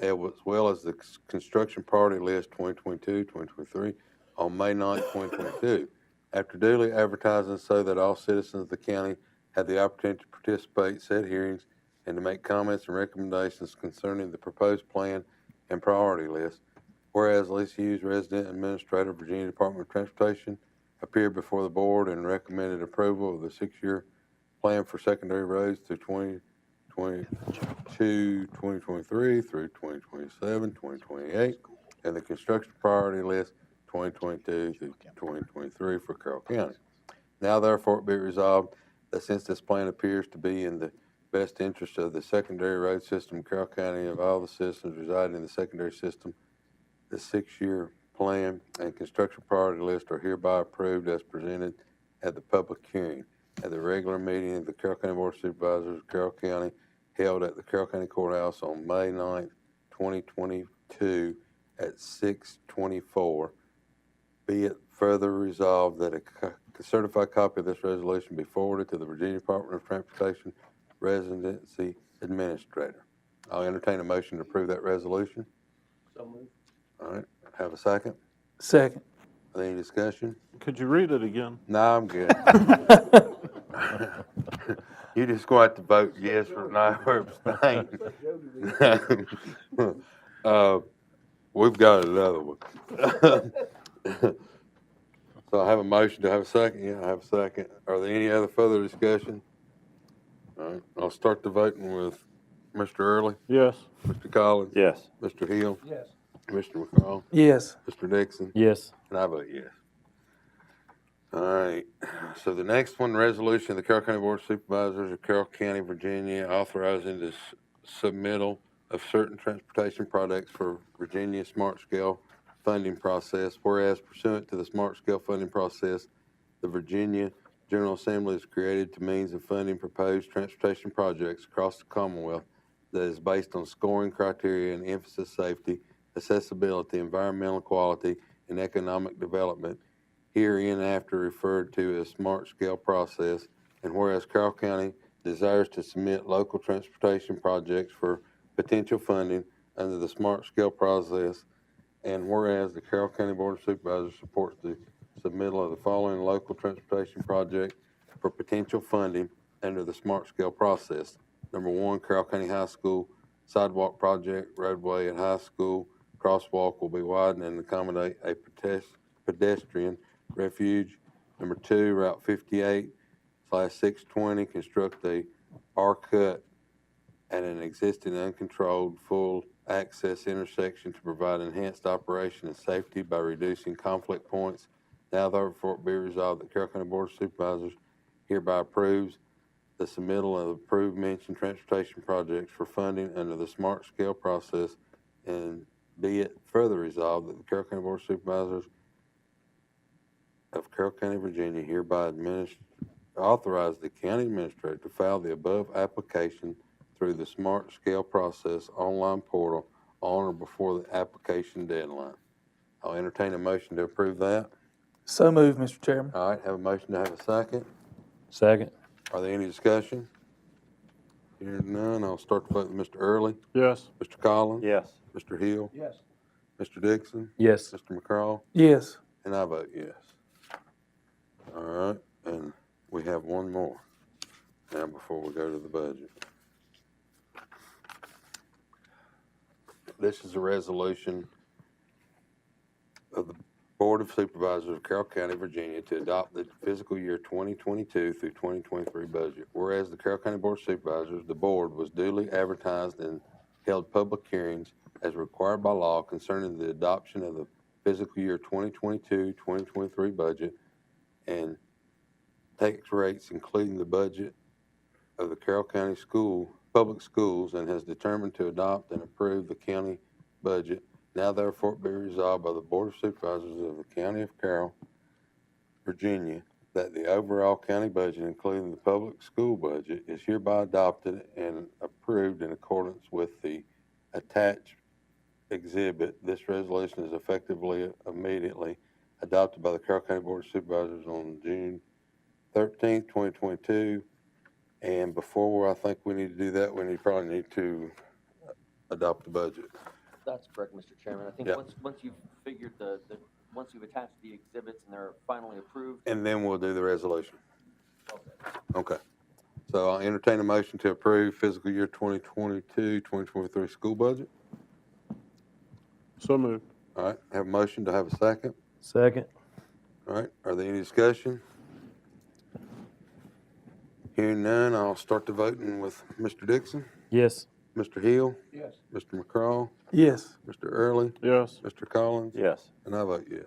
as well as the construction priority list 2022, 2023 on May 9, 2022. After duly advertising so that all citizens of the county have the opportunity to participate in said hearings and to make comments and recommendations concerning the proposed plan and priority list. Whereas Lisa Hughes, Resident Administrator, Virginia Department of Transportation, appeared before the board and recommended approval of the six-year plan for secondary roads through 2022, 2023 through 2027, 2028, and the construction priority list 2022 through 2023 for Carroll County. Now therefore be it resolved that since this plan appears to be in the best interest of the secondary road system in Carroll County of all the citizens residing in the secondary system, the six-year plan and construction priority list are hereby approved as presented at the public hearing at the regular meeting of the Carroll County Board of Supervisors of Carroll County held at the Carroll County Courthouse on May 9th, 2022 at 6:24. Be it further resolved that a certified copy of this resolution be forwarded to the Virginia Department of Transportation Residency Administrator. I'll entertain a motion to approve that resolution. So moved. All right, have a second? Second. Any discussion? Could you read it again? No, I'm good. You just going to have to vote yes or no or abstain. We've got another one. So I have a motion to have a second. Yeah, I have a second. Are there any other further discussion? All right, I'll start the voting with Mr. Early, Yes. Mr. Collins, Yes. Mr. Hill, Yes. Mr. McCall, Yes. Mr. Dixon, Yes. and I vote yes. All right, so the next one, resolution of the Carroll County Board of Supervisors of Carroll County, Virginia, authorizing the submittal of certain transportation products for Virginia Smart Scale funding process. Whereas pursuant to the Smart Scale funding process, the Virginia General Assembly is created to means of funding proposed transportation projects across the Commonwealth that is based on scoring criteria and emphasis safety, accessibility, environmental quality, and economic development, hereinafter referred to as Smart Scale process. And whereas Carroll County desires to submit local transportation projects for potential funding under the Smart Scale process, and whereas the Carroll County Board of Supervisors supports the submittal of the following local transportation project for potential funding under the Smart Scale process. Number one, Carroll County High School Sidewalk project, roadway at high school crosswalk will be widened and accommodate a pedestrian refuge. Number two, Route 58/620, construct a R-cut at an existing uncontrolled full access intersection to provide enhanced operation and safety by reducing conflict points. Now therefore be resolved that Carroll County Board of Supervisors hereby approves the submittal of approved mentioned transportation projects for funding under the Smart Scale process, and be it further resolved that the Carroll County Board of Supervisors of Carroll County, Virginia hereby authorize the county administrator to file the above application through the Smart Scale process online portal on or before the application deadline. I'll entertain a motion to approve that. So moved, Mr. Chairman. All right, have a motion to have a second. Second. Are there any discussion? Hearing none, I'll start the vote with Mr. Early, Yes. Mr. Collins, Yes. Mr. Hill, Yes. Mr. Dixon, Yes. Mr. McCraw, Yes. and I vote yes. All right, and we have one more now before we go to the budget. This is a resolution of the Board of Supervisors of Carroll County, Virginia, to adopt the fiscal year 2022 through 2023 budget. Whereas the Carroll County Board of Supervisors, the board was duly advertised and held public hearings as required by law concerning the adoption of the fiscal year 2022-2023 budget and tax rates, including the budget of the Carroll County Public Schools, and has determined to adopt and approve the county budget. Now therefore be resolved by the Board of Supervisors of the County of Carroll, Virginia, that the overall county budget, including the public school budget, is hereby adopted and approved in accordance with the attached exhibit. This resolution is effectively immediately adopted by the Carroll County Board of Supervisors on June 13th, 2022. And before I think we need to do that, we probably need to adopt the budget. That's correct, Mr. Chairman. I think Yeah. once you've figured once you've attached the exhibits and they're finally approved. And then we'll do the resolution. Okay. So I'll entertain a motion to approve fiscal year 2022-2023 school budget. So moved. All right, have a motion to have a second. Second. All right, are there any discussion? Hearing none, I'll start the voting with Mr. Dixon, Yes. Mr. Hill, Yes. Mr. McCraw, Yes. Mr. Early, Yes. Mr. Collins, Yes. and I vote yes.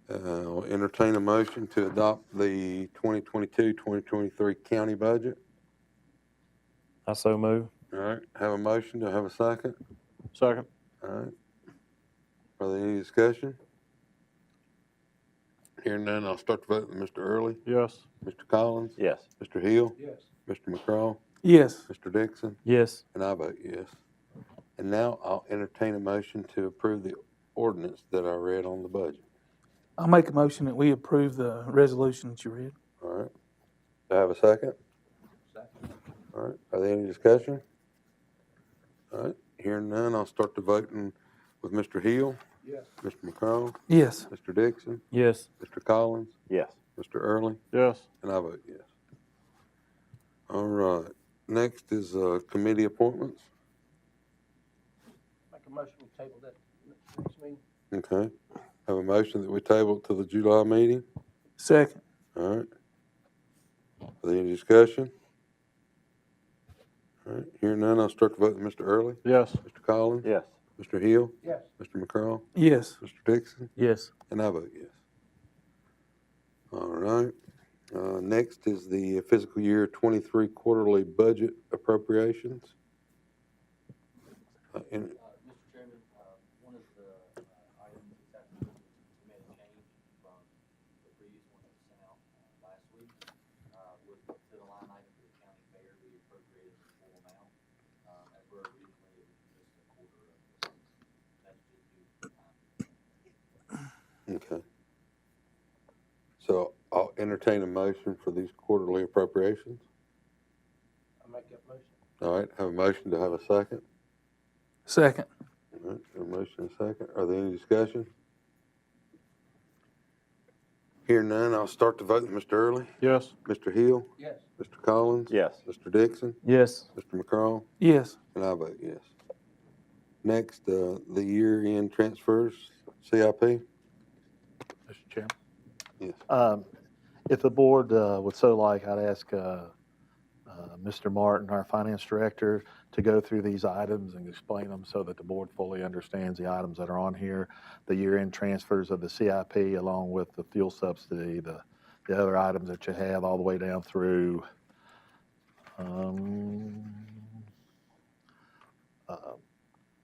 I'll entertain a motion to adopt the 2022-2023 county budget. I so move. All right, have a motion to have a second. Second. All right. Are there any discussion? Hearing none, I'll start the vote with Mr. Early, Yes. Mr. Collins, Yes. Mr. Hill, Yes. Mr. McCraw, Yes. Mr. Dixon, Yes. and I vote yes. And now I'll entertain a motion to approve the ordinance that I read on the budget. I'll make a motion that we approve the resolution that you read. All right. Do I have a second? Second. All right. Are there any discussion? All right. Hearing none, I'll start the voting with Mr. Hill, Yes. Mr. McCraw, Yes. Mr. Dixon, Yes. Mr. Collins, Yes. Mr. Early, Yes. and I vote yes. All right. Next is committee appointments. Make a motion to table that next meeting. Okay. Have a motion that we table it to the July meeting. Second. All right. Are there any discussion? All right. Hearing none, I'll start the vote with Mr. Early, Yes. Mr. Collins, Yes. Mr. Hill, Yes. Mr. McCraw, Yes. Mr. Dixon, Yes. and I vote yes. All right. Next is the fiscal year 23 quarterly budget appropriations. Mr. Chairman, one of the items this afternoon, we made a change from the previous one that was sent out last week. Was to the line item for the county fair, we appropriated the full amount. As were originally, it was just a quarter of this. That's just due to time. Okay. So I'll entertain a motion for these quarterly appropriations. I make that motion. All right. Have a motion to have a second. Second. All right. A motion and a second. Are there any discussion? Hearing none, I'll start the vote with Mr. Early, Yes. Mr. Hill, Yes. Mr. Collins, Yes. Mr. Dixon, Yes. Mr. McCraw, Yes. and I vote yes. Next, the year-end transfers, CIP. Mr. Chairman. Yes. If the board would so like, I'd ask Mr. Martin, our finance director, to go through these items and explain them so that the board fully understands the items that are on here, the year-end transfers of the CIP, along with the fuel subsidy, the other items that you have, all the way down through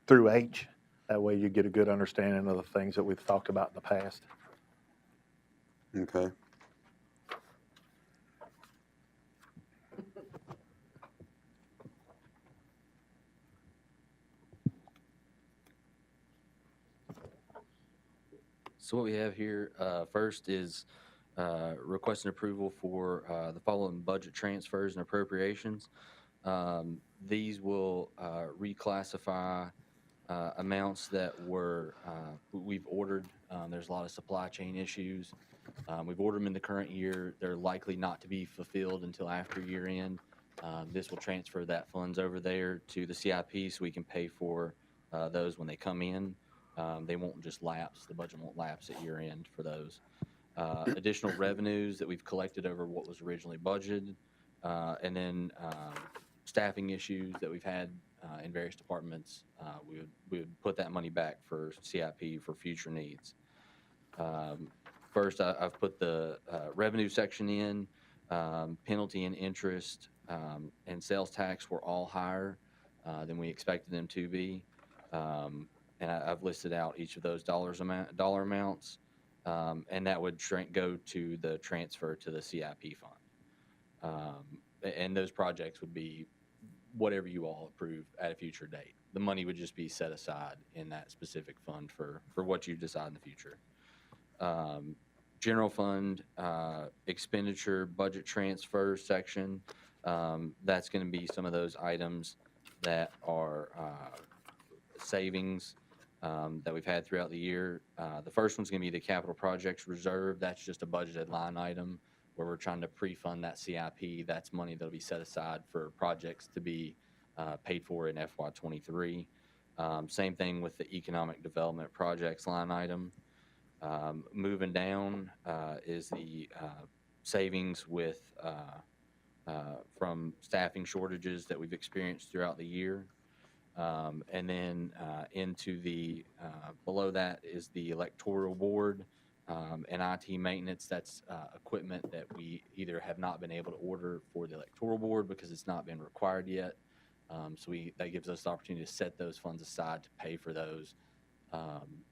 through H. That way you get a good understanding of the things that we've talked about in the past. Okay. So what we have here first is requesting approval for the following budget transfers and appropriations. These will reclassify amounts that were we've ordered. There's a lot of supply chain issues. We've ordered them in the current year. They're likely not to be fulfilled until after year end. This will transfer that funds over there to the CIP so we can pay for those when they come in. They won't just lapse. The budget won't lapse at year end for those. Additional revenues that we've collected over what was originally budgeted. And then staffing issues that we've had in various departments, we would put that money back for CIP for future needs. First, I've put the revenue section in. Penalty and interest and sales tax were all higher than we expected them to be. And I've listed out each of those dollar amounts, and that would go to the transfer to the CIP fund. And those projects would be whatever you all approve at a future date. The money would just be set aside in that specific fund for what you decide in the future. General fund, expenditure, budget transfer section, that's going to be some of those items that are savings that we've had throughout the year. The first one's going to be the capital projects reserve. That's just a budgeted line item where we're trying to pre-fund that CIP. That's money that'll be set aside for projects to be paid for in FY23. Same thing with the economic development projects line item. Moving down is the savings with from staffing shortages that we've experienced throughout the year. And then into the below that is the electoral board and IT maintenance. That's equipment that we either have not been able to order for the electoral board because it's not been required yet. So that gives us the opportunity to set those funds aside to pay for those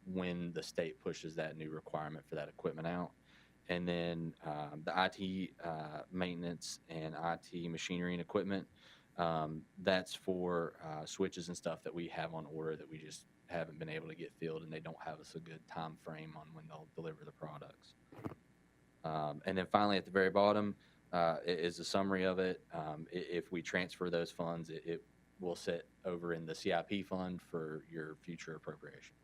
when the state pushes that new requirement for that equipment out. And then the IT maintenance and IT machinery and equipment, that's for switches and stuff that we have on order that we just haven't been able to get filled, and they don't have us a good time frame on when they'll deliver the products. And then finally at the very bottom is a summary of it. If we transfer those funds, it will sit over in the CIP fund for your future appropriation.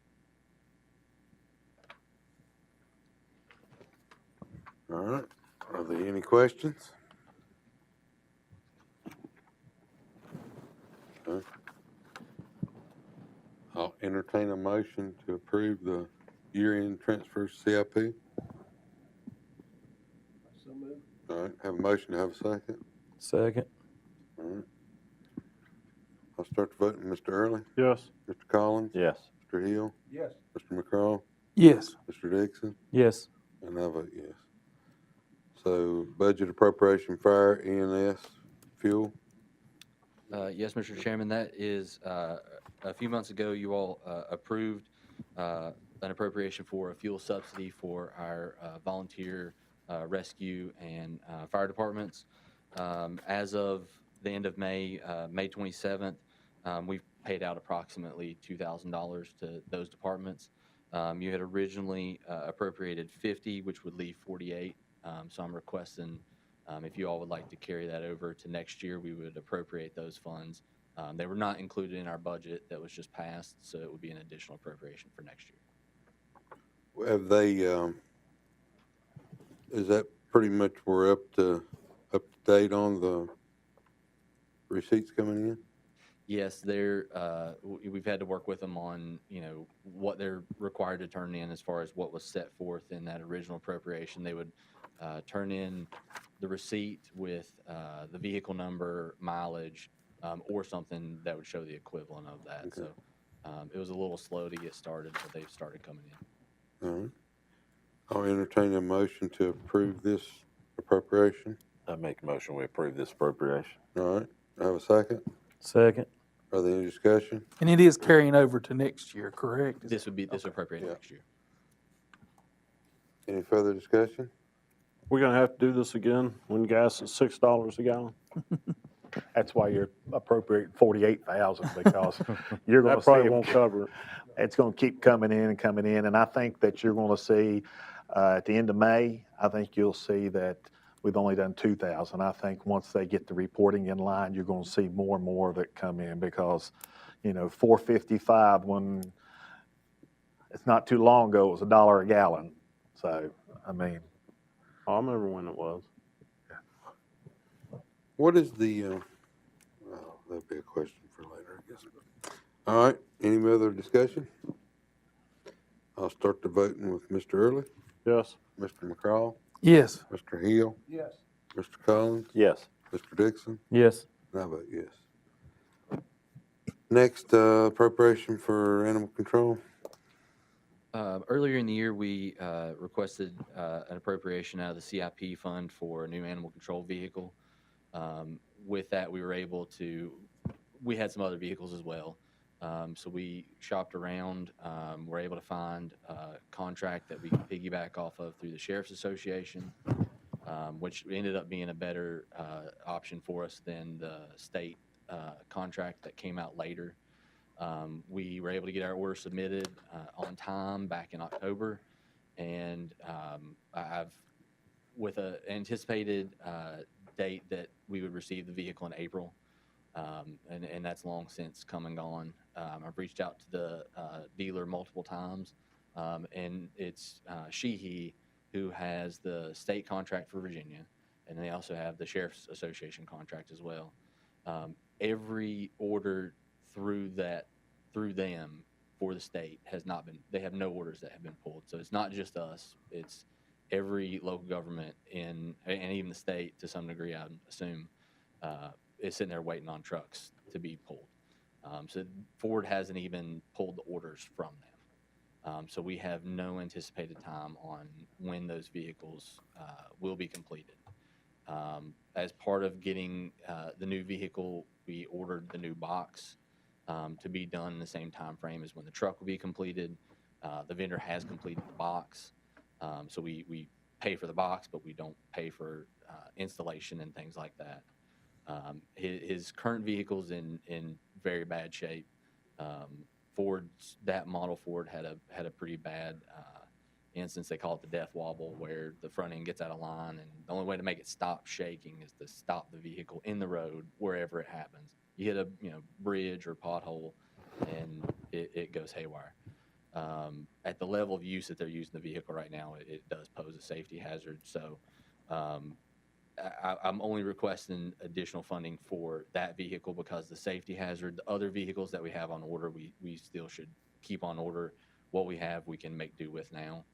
All right. Are there any questions? Okay. I'll entertain a motion to approve the year-end transfers to CIP. So moved. All right. Have a motion. Have a second. Second. All right. I'll start the voting. Mr. Early, Yes. Mr. Collins, Yes. Mr. Hill, Yes. Mr. McCraw, Yes. Mr. Dixon, Yes. and I vote yes. So budget appropriation, fire, ENS, fuel. Yes, Mr. Chairman, that is, a few months ago, you all approved an appropriation for a fuel subsidy for our volunteer rescue and fire departments. As of the end of May, May 27th, we've paid out approximately $2,000 to those departments. You had originally appropriated 50, which would leave 48. So I'm requesting if you all would like to carry that over to next year, we would appropriate those funds. They were not included in our budget that was just passed, so it would be an additional appropriation for next year. Have they, is that pretty much we're up to date on the receipts coming in? Yes, we've had to work with them on, what they're required to turn in as far as what was set forth in that original appropriation. They would turn in the receipt with the vehicle number, mileage, or something that would show the equivalent of that. Okay. So it was a little slow to get started, but they've started coming in. All right. I'll entertain a motion to approve this appropriation. I make a motion, we approve this appropriation. All right. I have a second. Second. Are there any discussion? And it is carrying over to next year, correct? This would appropriate Yeah. next year. Any further discussion? We're gonna have to do this again when gas is $6 a gallon. That's why you're appropriating 48,000 because you're going That to probably see won't cover it. it's going to keep coming in and coming in. And I think that you're going to see at the end of May, I think you'll see that we've only done 2,000. I think once they get the reporting in line, you're going to see more and more of it come in because, $4.55 when it's not too long ago, it was $1 a gallon. So, I mean. I remember when it was. What is the, that'll be a question for later, I guess. All right. Any other discussion? I'll start the voting with Mr. Early, Yes. Mr. McCraw, Yes. Mr. Hill, Yes. Mr. Collins, Yes. Mr. Dixon, Yes. And I vote yes. Next, appropriation for animal control. Earlier in the year, we requested an appropriation out of the CIP fund for a new animal control vehicle. With that, we were able to, we had some other vehicles as well. So we shopped around, were able to find a contract that we could piggyback off of through the Sheriff's Association, which ended up being a better option for us than the state contract that came out later. We were able to get our order submitted on time back in October, and I've, with an anticipated date that we would receive the vehicle in April, and that's long since come and gone. I've reached out to the dealer multiple times, and it's he who has the state contract for Virginia, and they also have the Sheriff's Association contract as well. Every order through them for the state has not been, they have no orders that have been pulled. So it's not just us, it's every local government and even the state to some degree, I assume, is sitting there waiting on trucks to be pulled. So Ford hasn't even pulled the orders from them. So we have no anticipated time on when those vehicles will be completed. As part of getting the new vehicle, we ordered the new box to be done in the same time frame as when the truck will be completed. The vendor has completed the box, so we pay for the box, but we don't pay for installation and things like that. His current vehicle's in very bad shape. Ford's, that model Ford had a pretty bad instance. They call it the death wobble, where the front end gets out of line, and the only way to make it stop shaking is to stop the vehicle in the road wherever it happens. You hit a bridge or pothole, and it goes haywire. At the level of use that they're using the vehicle right now, it does pose a safety hazard. So I'm only requesting additional funding for that vehicle because the safety hazard. The other vehicles that we have on order, we still should keep on order. What we have, we can make do with now.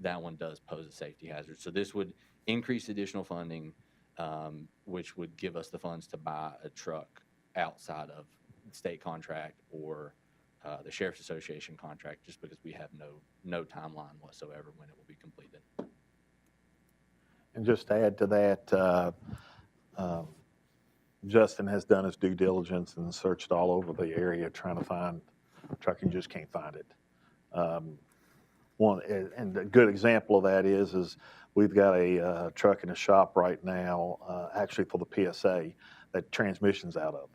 That one does pose a safety hazard. So this would increase additional funding, which would give us the funds to buy a truck outside of state contract or the Sheriff's Association contract, just because we have no timeline whatsoever when it will be completed. And just to add to that, Justin has done his due diligence and searched all over the area trying to find a truck and just can't find it. And a good example of that is we've got a truck in the shop right now, actually for the PSA, that transmission's out of.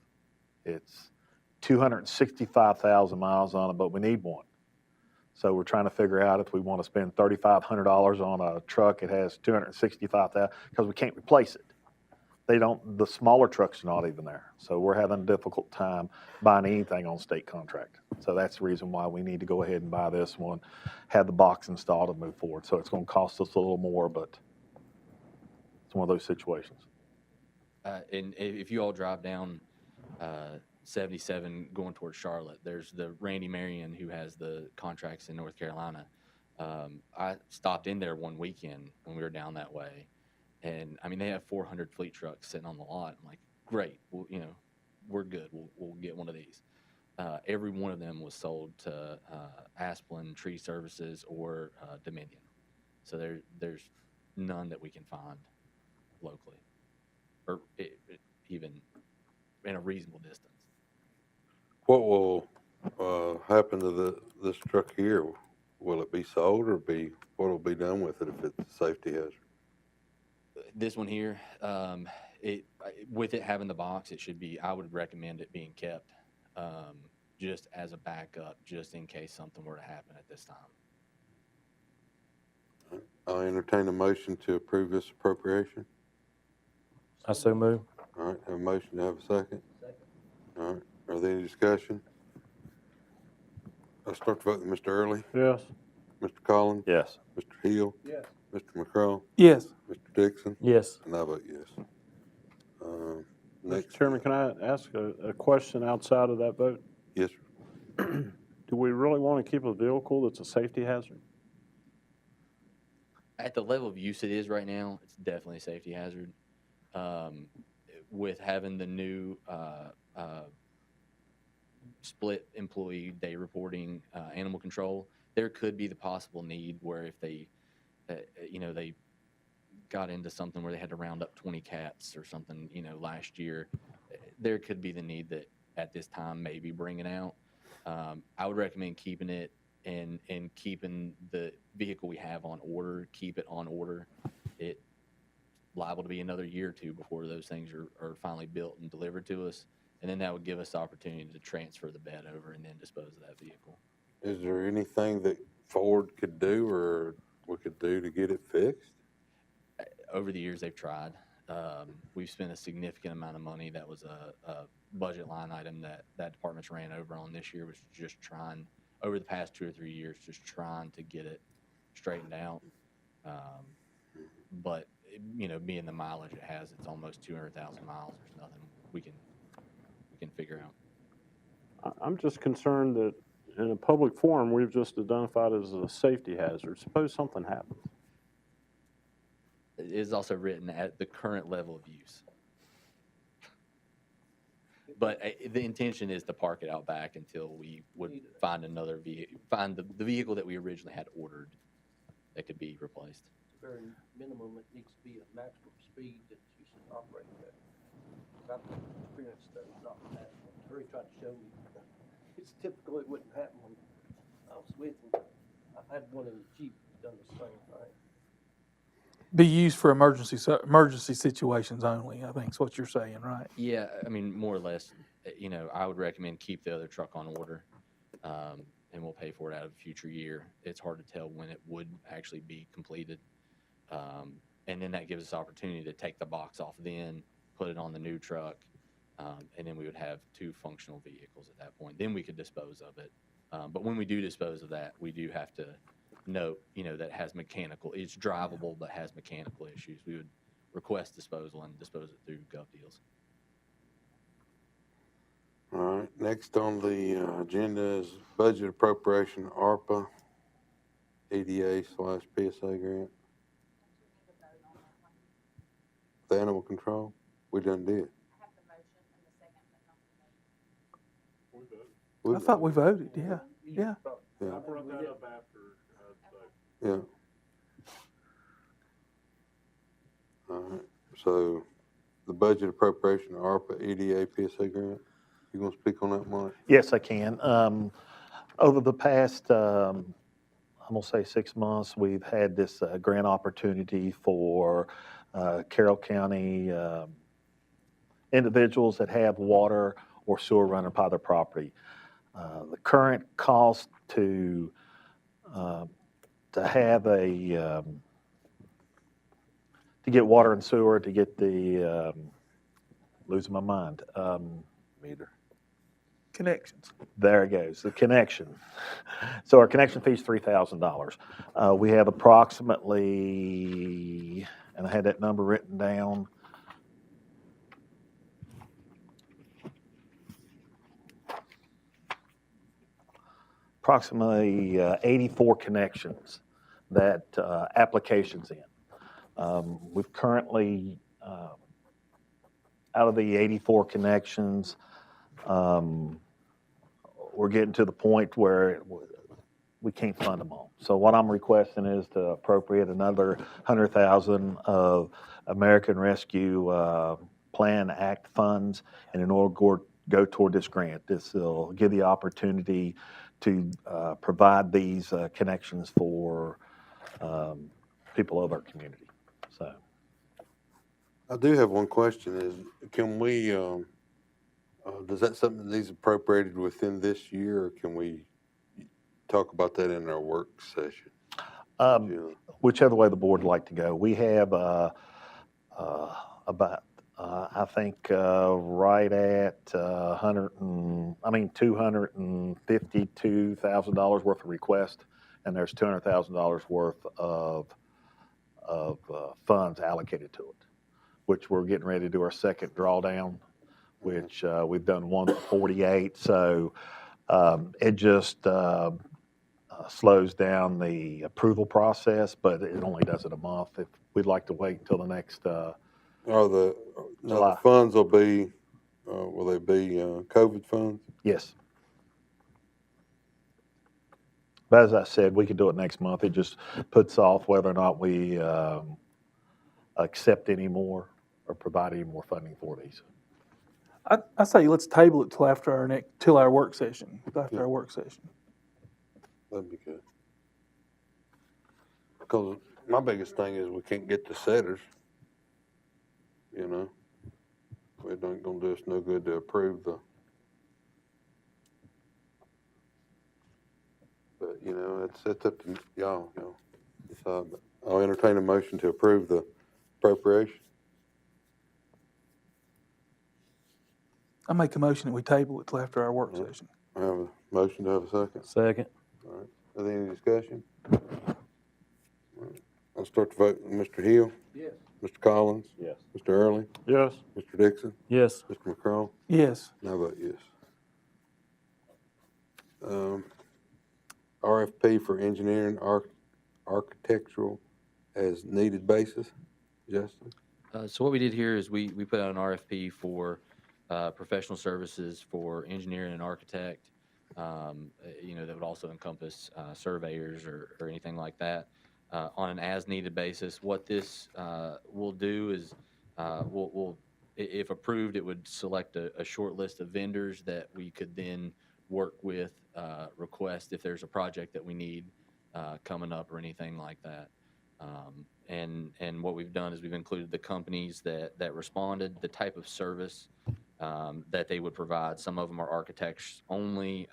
It's 265,000 miles on it, but we need one. So we're trying to figure out if we want to spend $3,500 on a truck. It has 265,000 because we can't replace it. The smaller trucks are not even there. So we're having a difficult time buying anything on state contract. So that's the reason why we need to go ahead and buy this one, have the box installed and move forward. So it's going to cost us a little more, but it's one of those situations. And if you all drive down 77 going towards Charlotte, there's the Randy Marion who has the contracts in North Carolina. I stopped in there one weekend when we were down that way, and I mean they have 400 fleet trucks sitting on the lot. I'm like, great, well, we're good. We'll get one of these. Every one of them was sold to Asplin Tree Services or Dominion. So there's none that we can find locally, or even in a reasonable distance. What will happen to this truck here? Will it be sold, or what will be done with it if it's a safety hazard? This one here, with it having the box, it should be. I would recommend it being kept, just as a backup, just in case something were to happen at this time. I'll entertain a motion to approve this appropriation. I so move. All right, have a motion to have a second. All right, are there any discussion? I'll start the vote with Mr. Early, Yes. Mr. Collins, Yes. Mr. Hill, Yes. Mr. McCraw, Yes. Mr. Dixon, Yes. and I vote yes. Mr. Next. Chairman, can I ask a question outside of that vote? Yes, sir. Do we really want to keep a vehicle that's a safety hazard? At the level of use it is right now, it's definitely a safety hazard. with having the new split employee day reporting animal control, there could be the possible need where if they, they got into something where they had to round up 20 cats or something, last year, there could be the need that at this time maybe bringing out. I would recommend keeping it and keeping the vehicle we have on order, keep it on order. It's liable to be another year or two before those things are finally built and delivered to us. And then that would give us the opportunity to transfer the bed over and then dispose of that vehicle. Is there anything that Ford could do or we could do to get it fixed? Over the years, they've tried. We've spent a significant amount of money. That was a budget line item that department's ran over on this year, was just trying, over the past 2 or 3 years, just trying to get it straightened out. But, being the mileage it has, it's almost 200,000 miles. There's nothing we can figure out. I'm just concerned that in a public forum, we've just identified it as a safety hazard. Suppose something happens. It is also written at the current level of use. But the intention is to park it out back until we would find another vehicle, find the vehicle that we originally had ordered that could be replaced. At the very minimum, it needs to be a maximum speed that you should operate at. I've experienced that not that. Terry tried to show me. It's typical it wouldn't happen when I was with him. I've had one in the Jeep done the same thing. Be used for emergency situations only, I think is what you're saying, right? Yeah, I mean, more or less, I would recommend keep the other truck on order, and we'll pay for it out of a future year. It's hard to tell when it would actually be completed. And then that gives us opportunity to take the box off then, put it on the new truck, and then we would have 2 functional vehicles at that point. Then we could dispose of it. But when we do dispose of that, we do have to note, that has mechanical, it's drivable but has mechanical issues. We would request disposal and dispose it through GovDeals. All right, next on the agenda is budget appropriation, ARPA, EDA/PSA grant. The animal control, we done did. I thought we voted, yeah. Yeah. I brought that up after. Yeah. All right, so the budget appropriation, ARPA, EDA, PSA grant, you gonna speak on that, Mike? Yes, I can. Over the past, I'm gonna say 6 months, we've had this grant opportunity for Carroll County individuals that have water or sewer running by their property. The current cost to have to get water and sewer, to get the, losing my mind, Meter. Connections. there it goes, the connection. So our connection fee is $3,000. We have approximately, and I had that number written down, approximately 84 connections that applications in. We've currently, out of the 84 connections, we're getting to the point where we can't fund them all. So what I'm requesting is to appropriate another $100,000 of American Rescue Plan Act funds, and in order to go toward this grant, this will give the opportunity to provide these connections for people of our community. So, I do have one question is, can we, does that something that needs appropriated within this year, or can we talk about that in our work session? whichever way the board would like to go. We have about, I think, right at $252,000 worth of request, and there's $200,000 worth of funds allocated to it, which we're getting ready to do our second drawdown, which we've done 148. So it just slows down the approval process, but it only does it a month. If we'd like to wait until the next Are the, now July. the funds will be, will they be, COVID funds? Yes. But as I said, we could do it next month. It just puts off whether or not we accept any more or provide any more funding for these. I say let's table it till after till our work session, Yeah. our work session. That'd be good. Because my biggest thing is we can't get the setters. You know, it ain't gonna do us no good to approve the. But you know, it's up to y'all. You know, decide. But I'll entertain a motion to approve the appropriation. I make a motion that we table it till after our work session. I have a motion to have a second. Second. All right. Is there any discussion? All right. I'll start the vote. Mr. Hill. Yes. Mr. Collins. Yes. Mr. Early. Yes. Mr. Dixon. Yes. Mr. McCraw. Yes. And I vote yes. RFP for engineering, architectural as needed basis. Justin? So what we did here is we put out an RFP for professional services for engineering and architect. That would also encompass surveyors or anything like that on an as-needed basis. What this will do is we'll, if approved, it would select a short list of vendors that we could then work with, request if there's a project that we need coming up or anything like that. And what we've done is we've included the companies that responded, the type of service that they would provide. Some of them are architects only,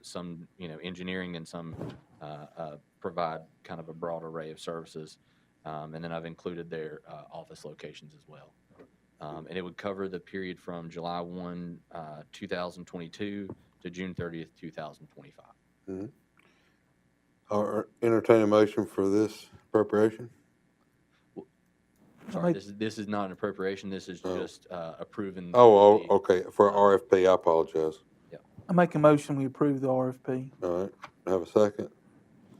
some engineering, and some provide kind of a broad array of services. And then I've included their office locations as well. And it would cover the period from July 1, 2022 to June 30th, 2025. Mm-hmm. I'll entertain a motion for this appropriation. Sorry, this is not an appropriation. This is just approving. Okay. For RFP, I apologize. Yeah. I make a motion we approve the RFP. All right. Have a second?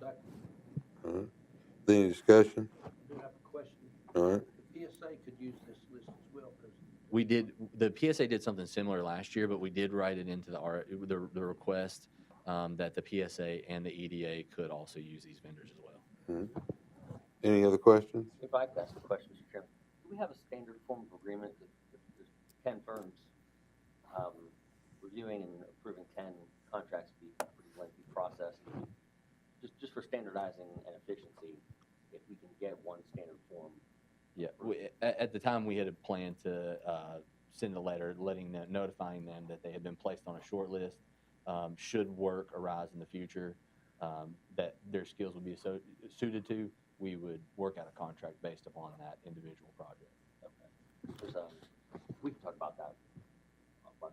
Second. All right. Any discussion? I do have a question. All right. The PSA could use this list as well, because We did, the PSA did something similar last year, but we did write it into the request that the PSA and the EDA could also use these vendors as well. Mm-hmm. Any other questions? If I could ask a question, Mr. Chairman, do we have a standard form of agreement that there's 10 firms reviewing and approving 10 contracts would be a pretty lengthy process? Just for standardizing and efficiency, if we can get one standard form. Yeah, at the time we had a plan to send a letter notifying them that they had been placed on a short list. Should work arise in the future that their skills would be suited to, we would work out a contract based upon that individual project. Okay. We can talk about that.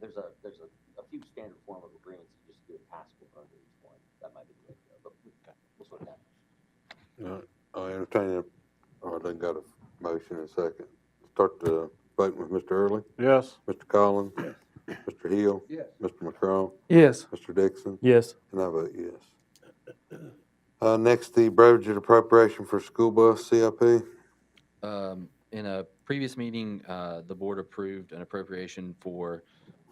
There's a few standard form of agreements you just do a task order under each one. That might be the way to go, but we'll sort that. All right. I'll entertain I done got a motion and a second. Start the vote with Mr. Early. Yes. Mr. Collins. Mr. Hill. yes. Mr. McCraw. Yes. Mr. Dixon. Yes. And I vote yes. Next, the budget appropriation for school bus CIP. In a previous meeting, the board approved an appropriation for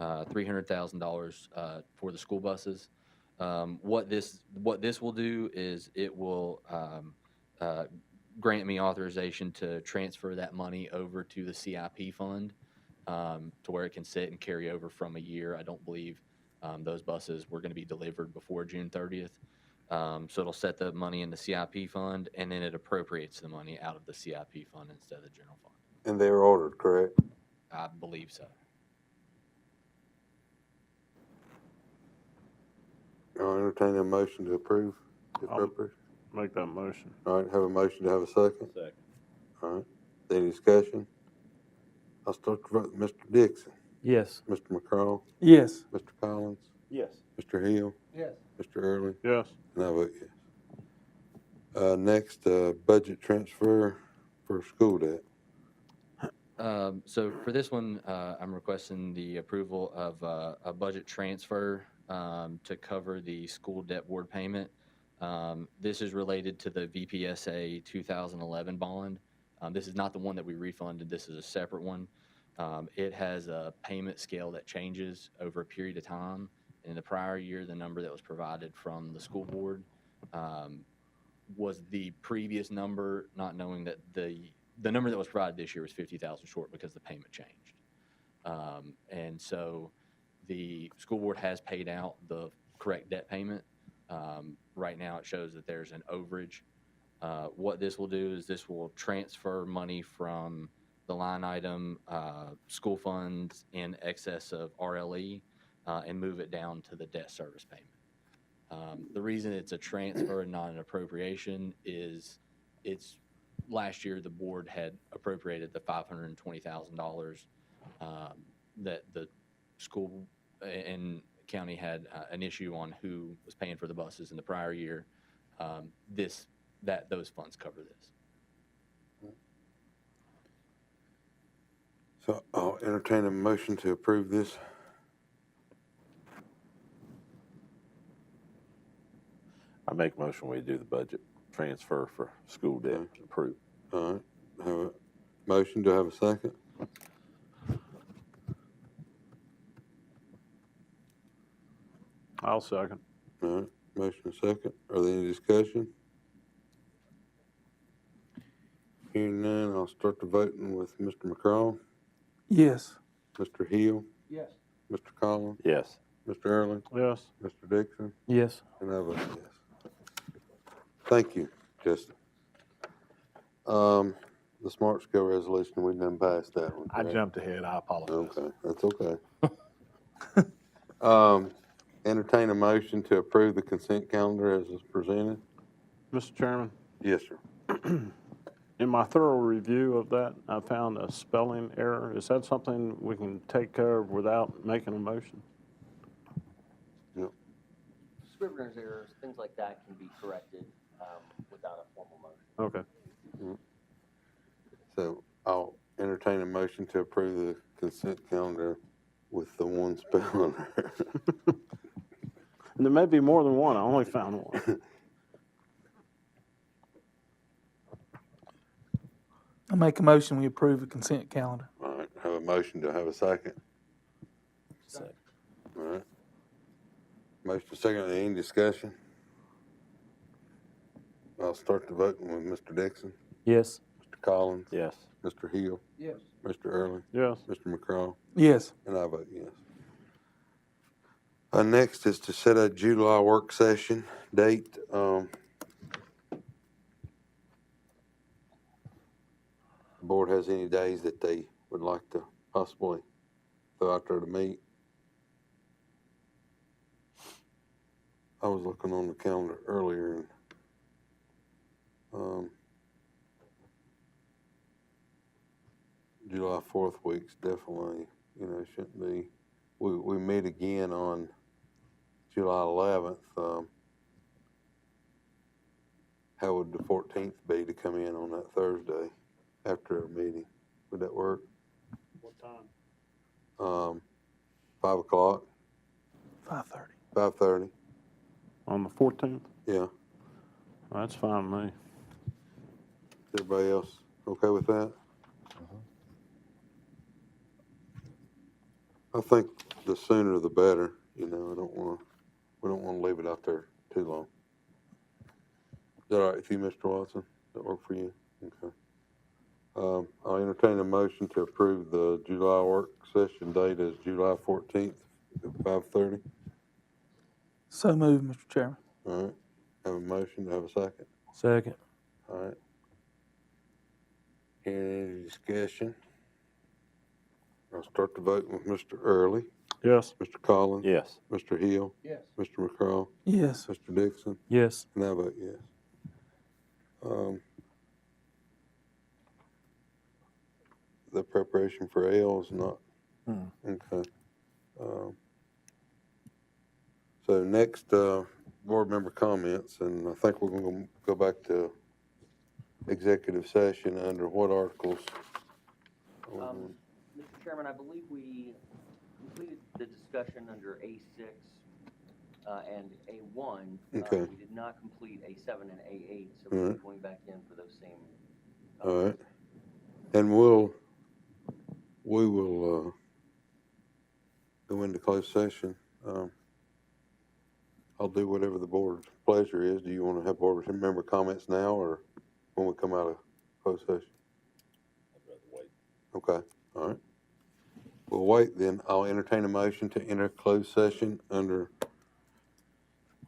$300,000 for the school buses. What this will do is it will grant me authorization to transfer that money over to the CIP fund to where it can sit and carry over from a year. I don't believe those buses were going to be delivered before June 30th. So it'll set the money in the CIP fund, and then it appropriates the money out of the CIP fund instead of the general fund. And they were ordered, correct? I believe so. I'll entertain a motion to approve the appropriation. Make that motion. All right, have a motion to have a second. Second. All right. Any discussion? I'll start the vote with Mr. Dixon. Yes. Mr. McCraw. Yes. Mr. Collins. Yes. Mr. Hill. Yes. Mr. Early. Yes. And I vote yes. Next, budget transfer for school debt. So for this one, I'm requesting the approval of a budget transfer to cover the school debt board payment. This is related to the VPSA 2011 bond. This is not the one that we refunded. This is a separate one. It has a payment scale that changes over a period of time. In the prior year, the number that was provided from the school board was the previous number, not knowing that the number that was provided this year was 50,000 short because the payment changed. And so the school board has paid out the correct debt payment. Right now, it shows that there's an overage. What this will do is this will transfer money from the line item school funds in excess of RLE and move it down to the debt service payment. The reason it's a transfer and not an appropriation is last year the board had appropriated the $520,000 that the school and county had an issue on who was paying for the buses in the prior year. Those funds cover this. So I'll entertain a motion to approve this. I make a motion we do the budget transfer for school debt approved. All right, have a motion, do I have a second? I'll second. All right, motion and second, are there any discussion? Hearing none, I'll start the voting with Mr. McCraw, Yes. Mr. Hill, Yes. Mr. Collins, Yes. Mr. Early, Yes. Mr. Dixon, Yes. and I vote yes. Thank you, Justin. The Smart Scale resolution, we done passed that one. I correct? jumped ahead, I apologize. Okay, that's okay. Entertain a motion to approve the consent calendar as is presented. Mr. Chairman, Yes, sir. in my thorough review of that, I found a spelling error. Is that something we can take care of without making a motion? Scrivener's errors, things like that can be corrected without a formal motion. Okay. So I'll entertain a motion to approve the consent calendar with the one spelling error. And there may be more than one. I only found one. I make a motion, we approve the consent calendar. All right, have a motion, do I have a second? Second. All right. Motion second, any discussion? I'll start the voting with Mr. Dixon, Yes. Mr. Collins, Yes. Mr. Hill, Yes. Mr. Early, Yes. Mr. McCraw, Yes. and I vote yes. Next is to set a July work session date. The board has any days that they would like to possibly throw out there to meet? I was looking on the calendar earlier and, July 4th week's definitely, shouldn't be. We meet again on July 11th. How would the 14th be to come in on that Thursday after our meeting? Would that work? What time? 5 o'clock, 5:30. 5:30, On the 14th? yeah. That's fine with me. Everybody else okay with that? I think the sooner the better, we don't want to leave it out there too long. Is that all right with you, Mr. Watson? Does that work for you? Okay. I'll entertain a motion to approve the July work session date as July 14th at 5:30. So moved, Mr. Chairman. All right. Have a motion, to have a second. Second. All right. Any discussion? I'll start the vote with Mr. Early, Yes. Mr. Collins, Yes. Mr. Hill, Yes. Mr. McCraw, Yes. Mr. Dixon, Yes. and I vote yes. The preparation for L is not, okay. So next, board member comments, and I think we're gonna go back to executive session under what articles? Mr. Chairman, I believe we completed the discussion under A6 and A1. Okay. We did not complete A7 and A8, so All we're right. going back in for those same. All right, And we will, go into closed session. I'll do whatever the board's pleasure is. Do you want to have board member comments now or when we come out of closed session? I'd rather wait. Okay, all right. We'll wait then. I'll entertain a motion to enter closed session under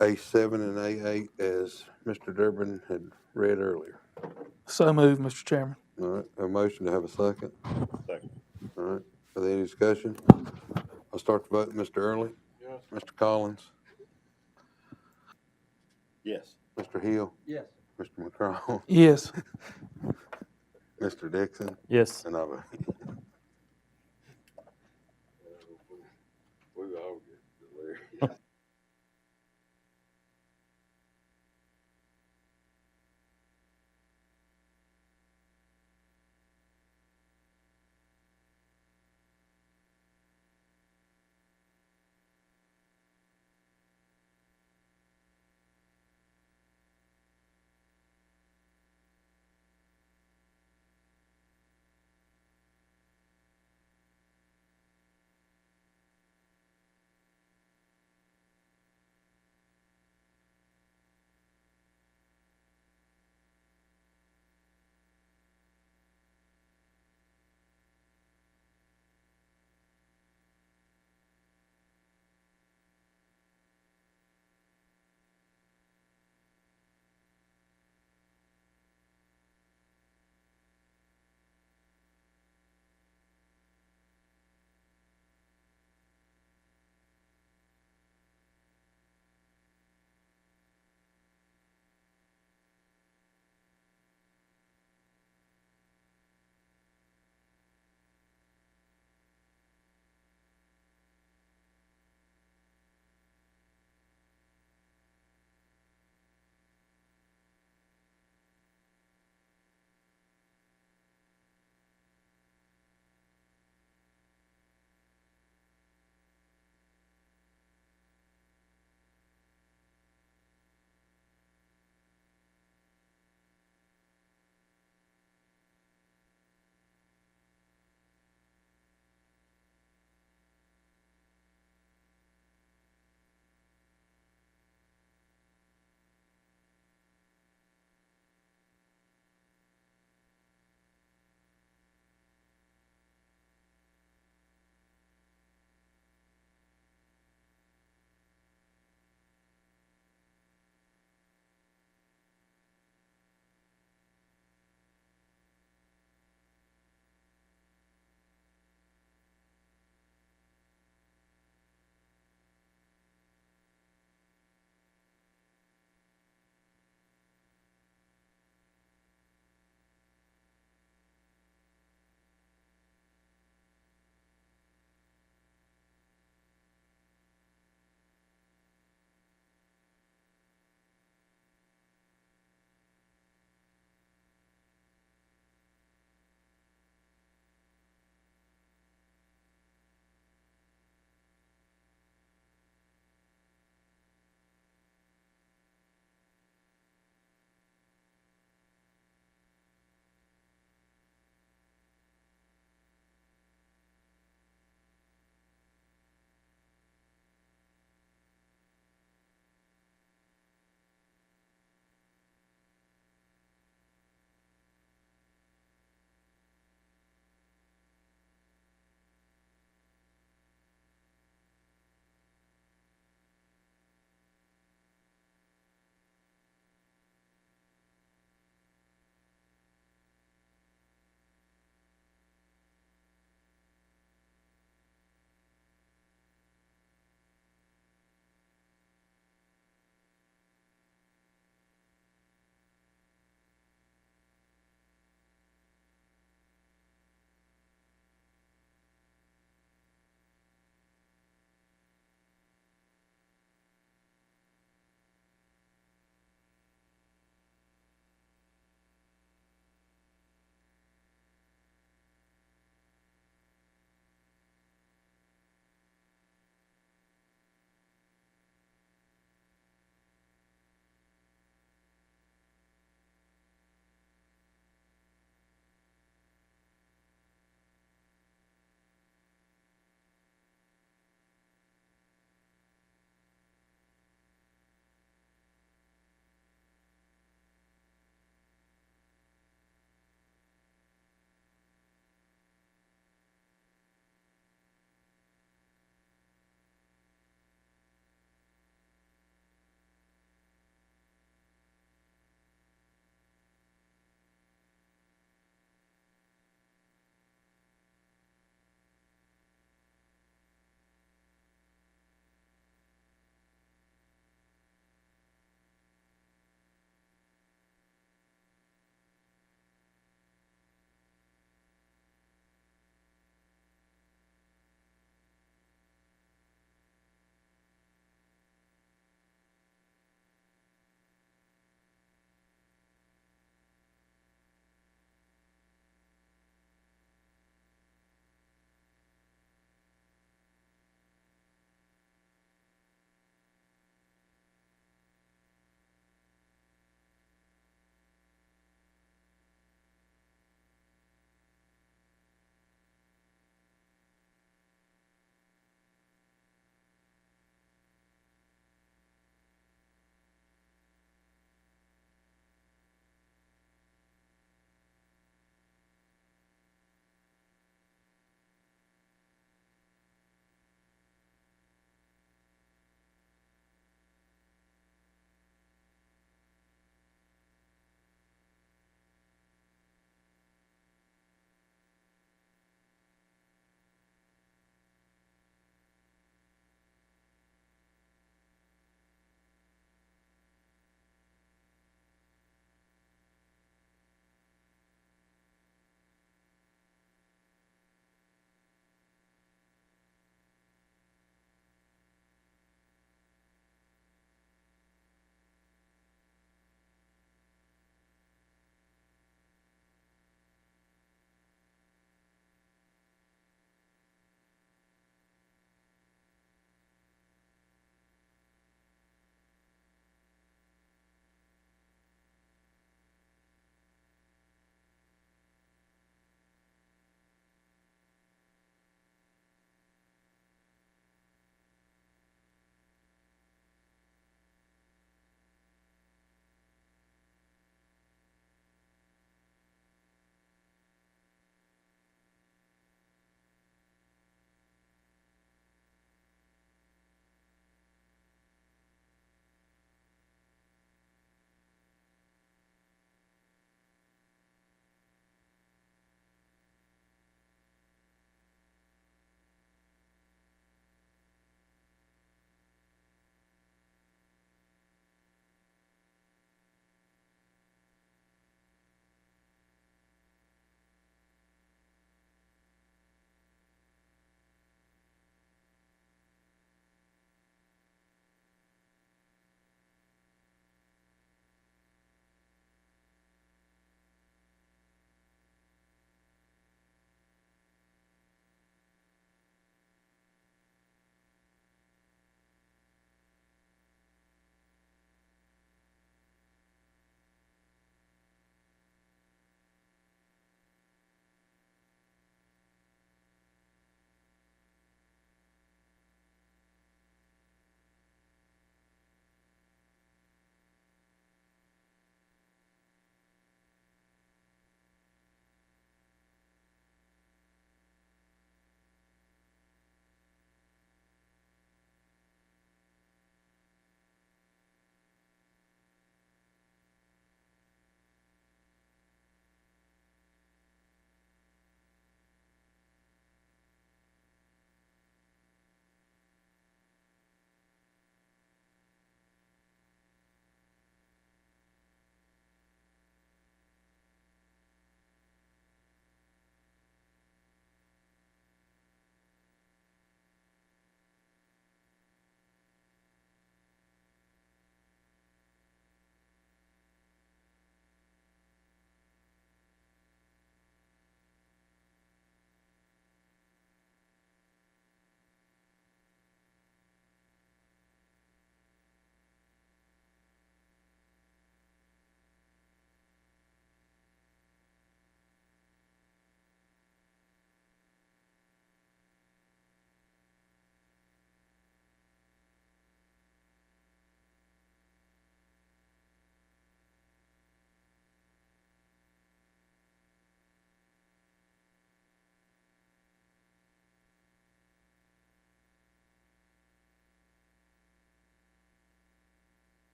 A7 and A8 as Mr. Durbin had read earlier. So moved, Mr. Chairman. All right, a motion to have a second. Second. All right, are there any discussion? I'll start the vote. Mr. Early? Yes. Mr. Collins? Yes. Mr. Hill? Yes. Mr. McCraw? Yes. Mr. Dixon? Yes. And I vote. We all get delirious.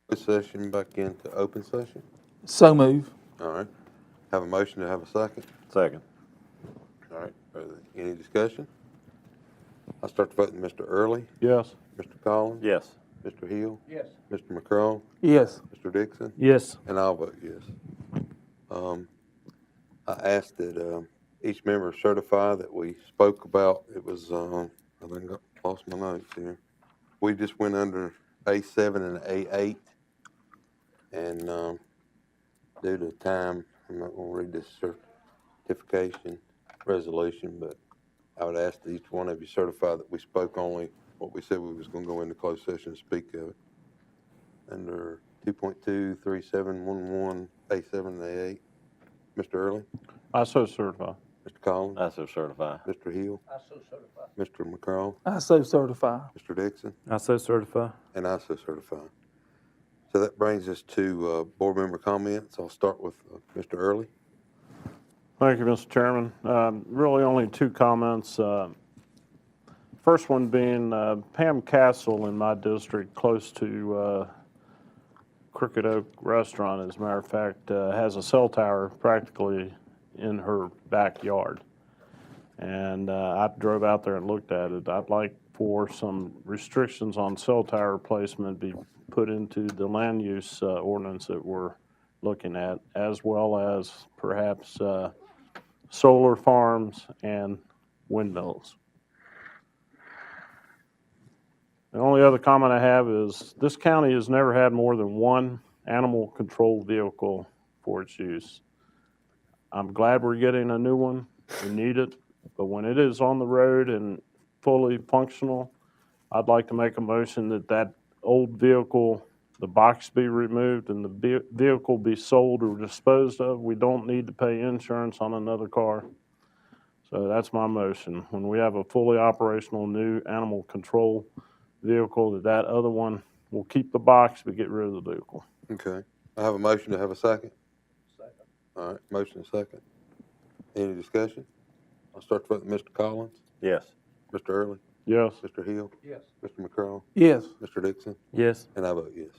Closed session back into open session. So move. All right. Have a motion to have a second. Second. All right. Any discussion? I'll start the voting. Mr. Early, Yes. Mr. Collins, Yes. Mr. Hill, Yes. Mr. McCrone, Yes. Mr. Dixon, Yes. and I'll vote yes. I asked that each member certify that we spoke about. It was I think I lost my notes here. We just went under A7 and A8, and due to time, I'm not going to read this certification resolution, but I would ask that each one of you certify that we spoke only what we said we was going to go into closed session and speak of it. Under 2.23711 A7 and A8. Mr. Early, I so certify. Mr. Collins, I so certify. Mr. Hill, I so certify. Mr. McCrone, I so certify. Mr. Dixon, I so certify. and I so certify. So that brings us to board member comments. I'll start with Mr. Early. Thank you, Mr. Chairman. Really only two comments. First one being Pam Castle in my district, close to Crooked Oak Restaurant, as a matter of fact, has a cell tower practically in her backyard. And I drove out there and looked at it. I'd like for some restrictions on cell tower placement be put into the land use ordinance that we're looking at, as well as perhaps solar farms and windmills. The only other comment I have is this county has never had more than one animal control vehicle for its use. I'm glad we're getting a new one. We need it. But when it is on the road and fully functional, I'd like to make a motion that that old vehicle, the box be removed and the vehicle be sold or disposed of. We don't need to pay insurance on another car. So that's my motion. When we have a fully operational new animal control vehicle, that other one will keep the box but get rid of the vehicle. Okay. I have a motion to have a second. Second. All right. Motion and second. Any discussion? I'll start with Mr. Collins, Yes. Mr. Early, Yes. Mr. Hill, Yes. Mr. McCrone, Yes. Mr. Dixon, Yes. and I vote yes.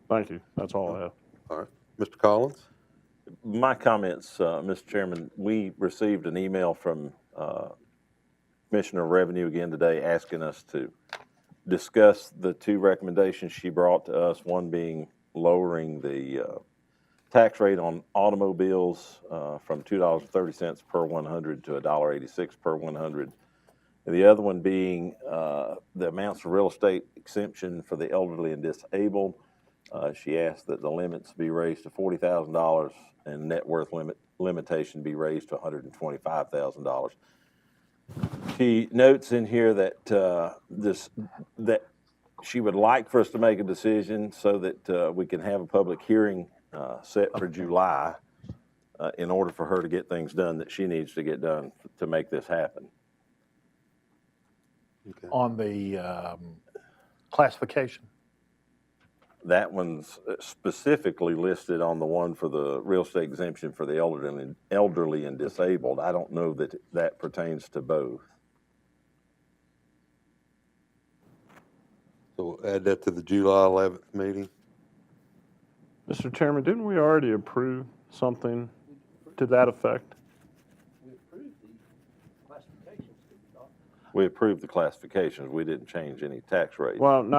Thank you. That's all I have. All right. Mr. Collins? My comments, Mr. Chairman, we received an email from Commissioner of Revenue again today asking us to discuss the two recommendations she brought to us, one being lowering the tax rate on automobiles from $2.30 per 100 to $1.86 per 100. And the other one being the amounts of real estate exemption for the elderly and disabled. She asked that the limits be raised to $40,000 and net worth limitation be raised to $125,000. She notes in here that that she would like for us to make a decision so that we can have a public hearing set for July in order for her to get things done that she needs to get done to make this happen. Okay. On the classification. That one's specifically listed on the one for the real estate exemption for the elderly and disabled. I don't know that that pertains to both. So we'll add that to the July 11th meeting. Mr. Chairman, didn't we already approve something to that effect? We approved the classifications, did we not? We approved the classifications. We didn't change any tax rates. Well, I'm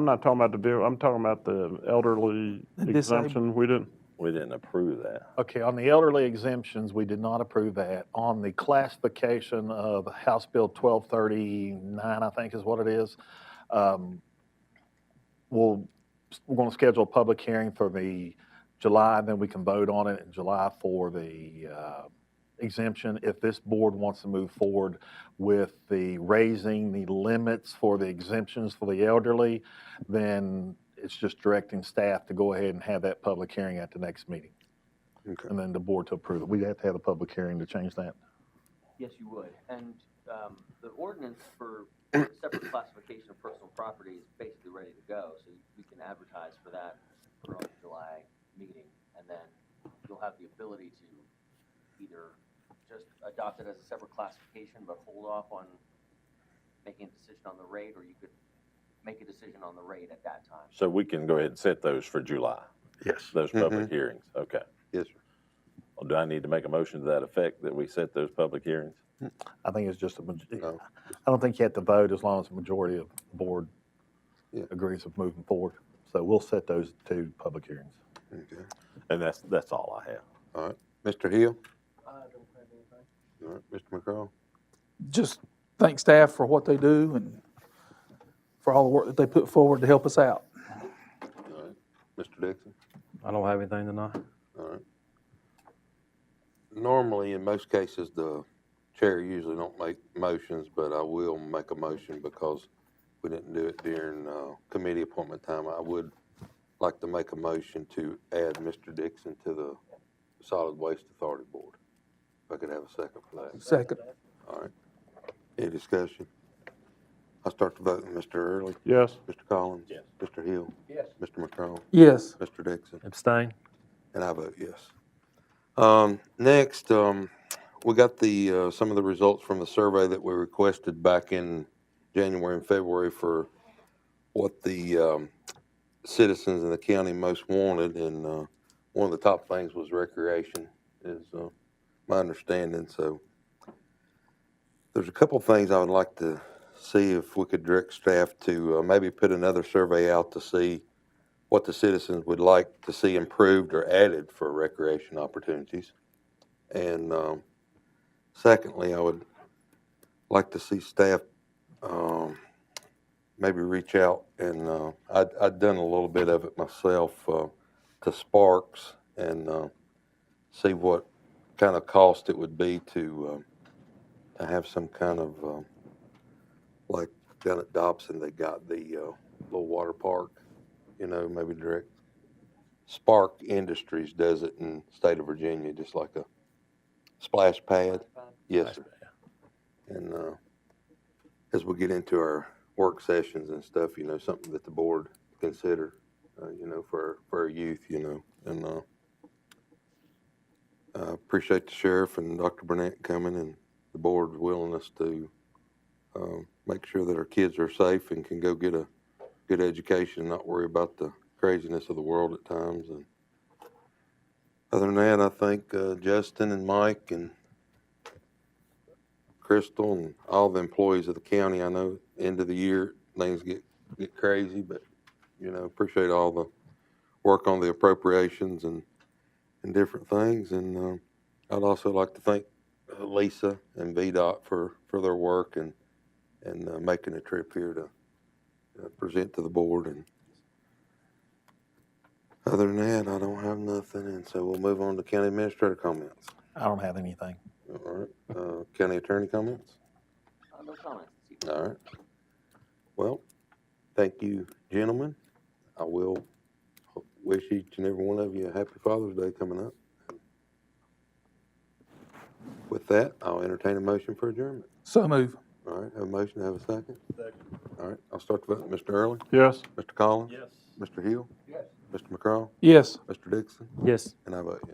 not talking about the bill. I'm talking about the elderly exemption. We didn't. We didn't approve that. Okay, on the elderly exemptions, we did not approve that. On the classification of House Bill 1239, I think is what it is, we're going to schedule a public hearing for the July, and then we can vote on it in July for the exemption. If this board wants to move forward with the raising the limits for the exemptions for the elderly, then it's just directing staff to go ahead and have that public hearing at the next meeting. Okay. And then the board to approve it. We'd have to have a public hearing to change that. Yes, you would. And the ordinance for separate classification of personal property is basically ready to go. So we can advertise for that for our July meeting. And then you'll have the ability to either just adopt it as a separate classification but hold off on making a decision on the rate, or you could make a decision on the rate at that time. So we can go ahead and set those for July, Yes. those public hearings, okay. Yes, sir. Well, do I need to make a motion to that effect, that we set those public hearings? I think it's just No. I don't think you have to vote as long as the majority of the board Yeah. agrees with moving forward. So we'll set those 2 public hearings. Okay. And that's all I have. All right. Mr. Hill? I don't have anything. All right. Mr. McCraw? Just thank staff for what they do and for all the work that they put forward to help us out. All right. Mr. Dixon? I don't have anything tonight. All right. Normally, in most cases, the chair usually don't make motions, but I will make a motion because we didn't do it during committee appointment time. I would like to make a motion to add Mr. Dixon to the Solid Waste Authority Board. If I could have a second for that. Second. All right. Any discussion? I'll start the voting. Mr. Early? Yes. Mr. Collins? Yes. Mr. Hill? Yes. Mr. McCrone? Yes. Mr. Dixon? Abstain? And I vote yes. Next, we got the, some of the results from the survey that we requested back in January and February for what the, citizens in the county most wanted, and, one of the top things was recreation, is, my understanding, so there's a couple things I would like to see if we could direct staff to, maybe put another survey out to see what the citizens would like to see improved or added for recreation opportunities. And secondly, I would like to see staff maybe reach out, and I'd done a little bit of it myself, to Sparks and see what kind of cost it would be to have some kind of, like down at Dobson, they got the little water park. You know, maybe direct. Spark Industries does it in the state of Virginia, just like a splash pad. Yes, sir. And as we get into our work sessions and stuff, you know, something that the board consider, you know, for our youth, you know. And I appreciate the sheriff and Dr. Burnett coming and the board's willingness to make sure that our kids are safe and can go get a good education, not worry about the craziness of the world at times. And other than that, I think Justin and Mike and Crystal and all the employees of the county, I know end of the year things get crazy, but you know, appreciate all the work on the appropriations and different things. And I'd also like to thank Lisa and VDOT for their work and making a trip here to present to the board. And other than that, I don't have nothing, and so we'll move on to county administrator comments. I don't have anything. All right, county attorney comments? No comments. All right. Well, thank you, gentlemen. I will wish each and every one of you a happy Father's Day coming up. With that, I'll entertain a motion for adjournment. So move. All right, have a motion, have a second? Second. All right, I'll start the vote. Mr. Early? Yes. Mr. Collins? Yes. Mr. Hill? Yes. Mr. McCraw? Yes. Mr. Dixon? Yes. And I vote yes.